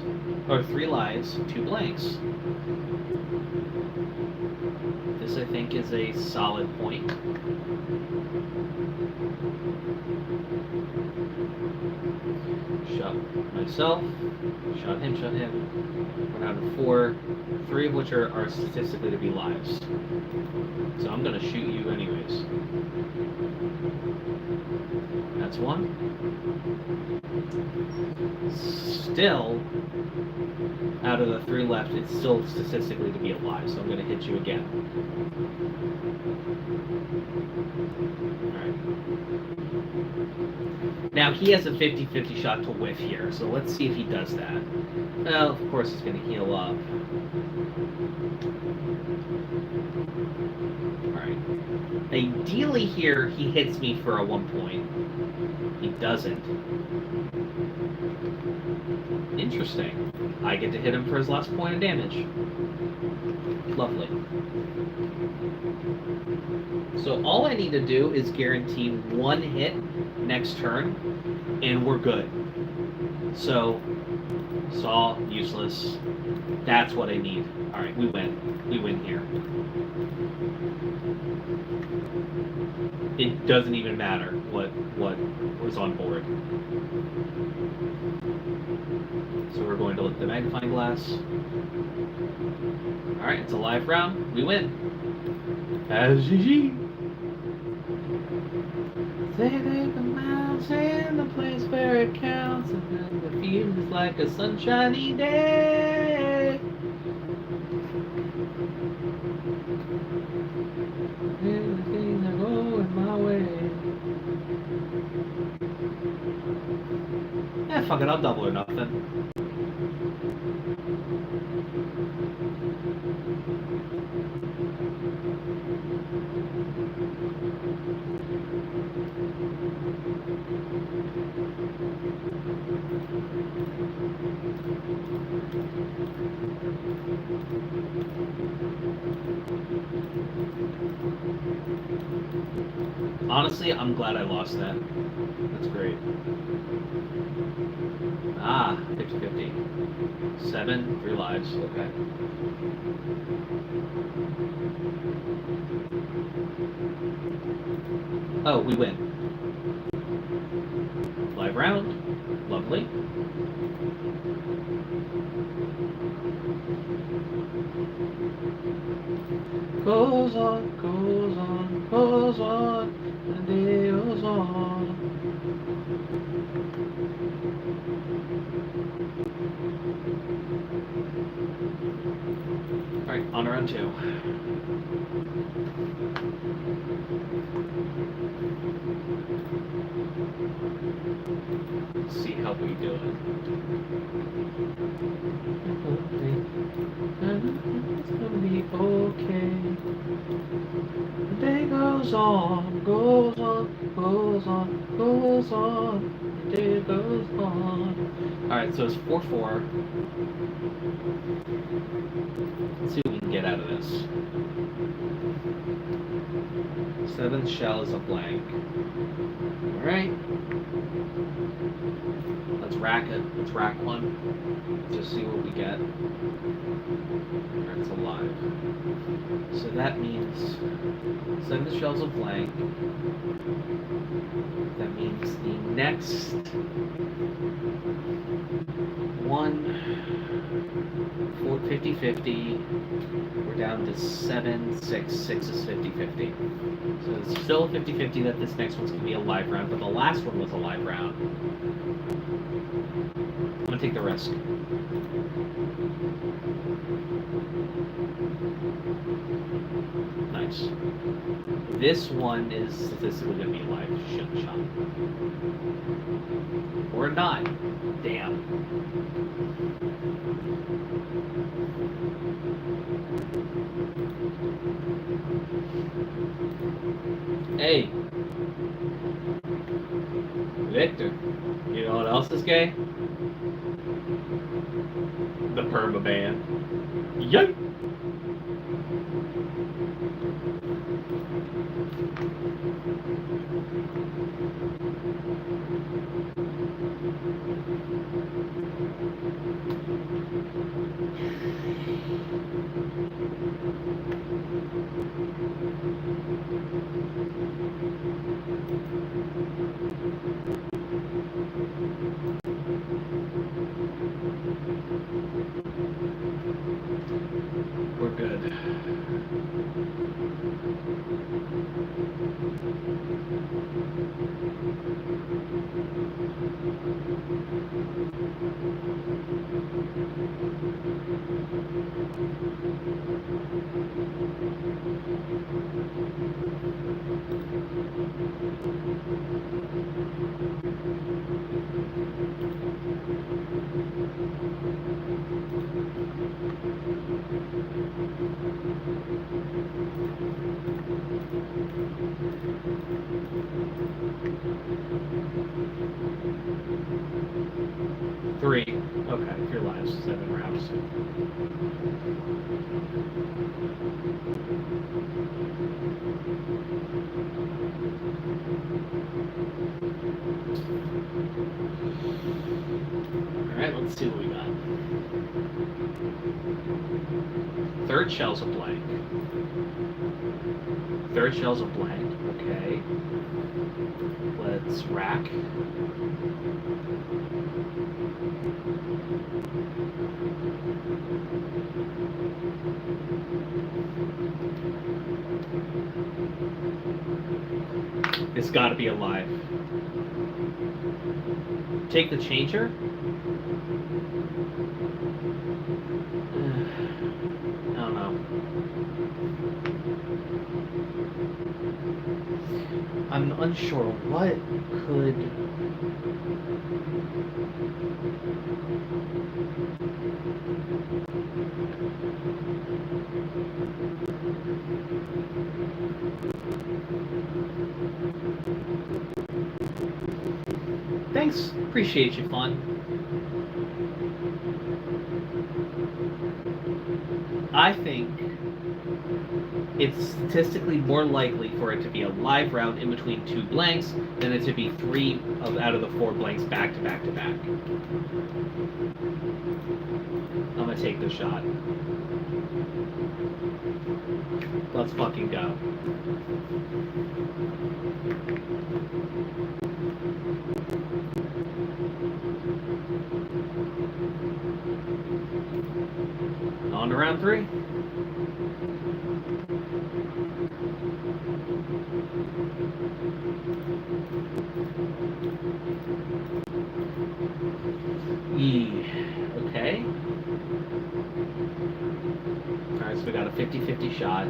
or 3 lives, 2 blanks. This, I think, is a solid point. Shot myself, shot him, shot him. We're down to 4, 3 of which are statistically to be lives. So I'm gonna shoot you anyways. That's 1. Still, out of the 3 left, it's still statistically to be alive, so I'm gonna hit you again. Alright. Now, he has a 50-50 shot to whiff here, so let's see if he does that. Well, of course he's going to heal up. Alright. Ideally here, he hits me for a 1 point. He doesn't. Interesting. I get to hit him for his last point of damage. Lovely. So all I need to do is guarantee 1 hit next turn, and we're good. So, saw, useless. That's what I need. Alright, we win. We win here. It doesn't even matter what was on board. So we're going to look at the magnifying glass. Alright, it's a live round. We win. As GG. Say they come out, in the place where it counts, and then the feels like a sunshiny day. Everything are going my way. Yeah, fuck it, I'll double or nothing. Honestly, I'm glad I lost that. That's great. Ah, 50-50. 7, 3 lives. Okay. Oh, we win. Live round. Lovely. Goes on, goes on, goes on, and it goes on. Alright, on to round 2. Let's see how we do it. It's gonna be okay. The day goes on, goes on, goes on, goes on. The day goes on. Alright, so it's 4-4. Let's see what we can get out of this. 7th shell is a blank. Alright. Let's rack it. Let's rack one. Just see what we get. Alright, it's alive. So that means 7th shell's a blank. That means the next one, 50-50. We're down to 7, 6. 6 is 50-50. So it's still 50-50 that this next one's going to be a live round, but the last one was a live round. I'm going to take the risk. Nice. This one is statistically going to be a live shot. Or not. Damn. Hey. Victor. You know what else is gay? The perma ban. Yay! We're good. Three. Okay, your lives. 7 rounds. Alright, let's see what we got. 3rd shell's a blank. 3rd shell's a blank. Okay. Let's rack. It's got to be alive. Take the changer. I don't know. I'm unsure what could... Thanks. Appreciate you, Fun. I think it's statistically more likely for it to be a live round in between 2 blanks than it to be 3 out of the 4 blanks back to back to back. to take the shot. Let's fucking go. On to round 3. Okay. Alright, so we got a 50-50 shot.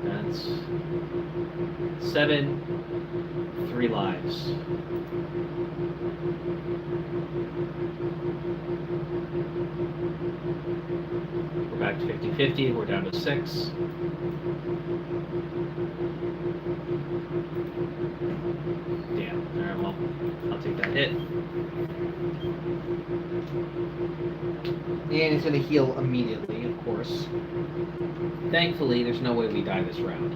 That's 7, 3 lives. We're back to 50-50, we're down to 6. Damn, alright, well, I'll take that hit. And it's gonna heal immediately, of course. Thankfully, there's no way we die this round.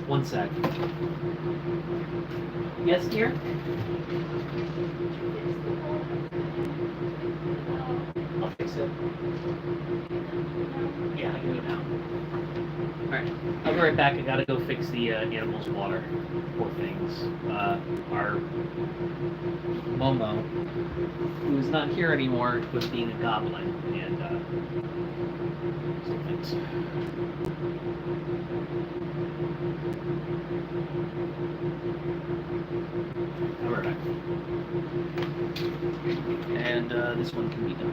One sec. Yes, dear? I'll fix it. Yeah, I can go now. Alright, I'll be right back. I gotta go fix the animals' water. Poor things. Our Momo, who is not here anymore, was being a goblin, and some things. I'll be right back. And this one can be done.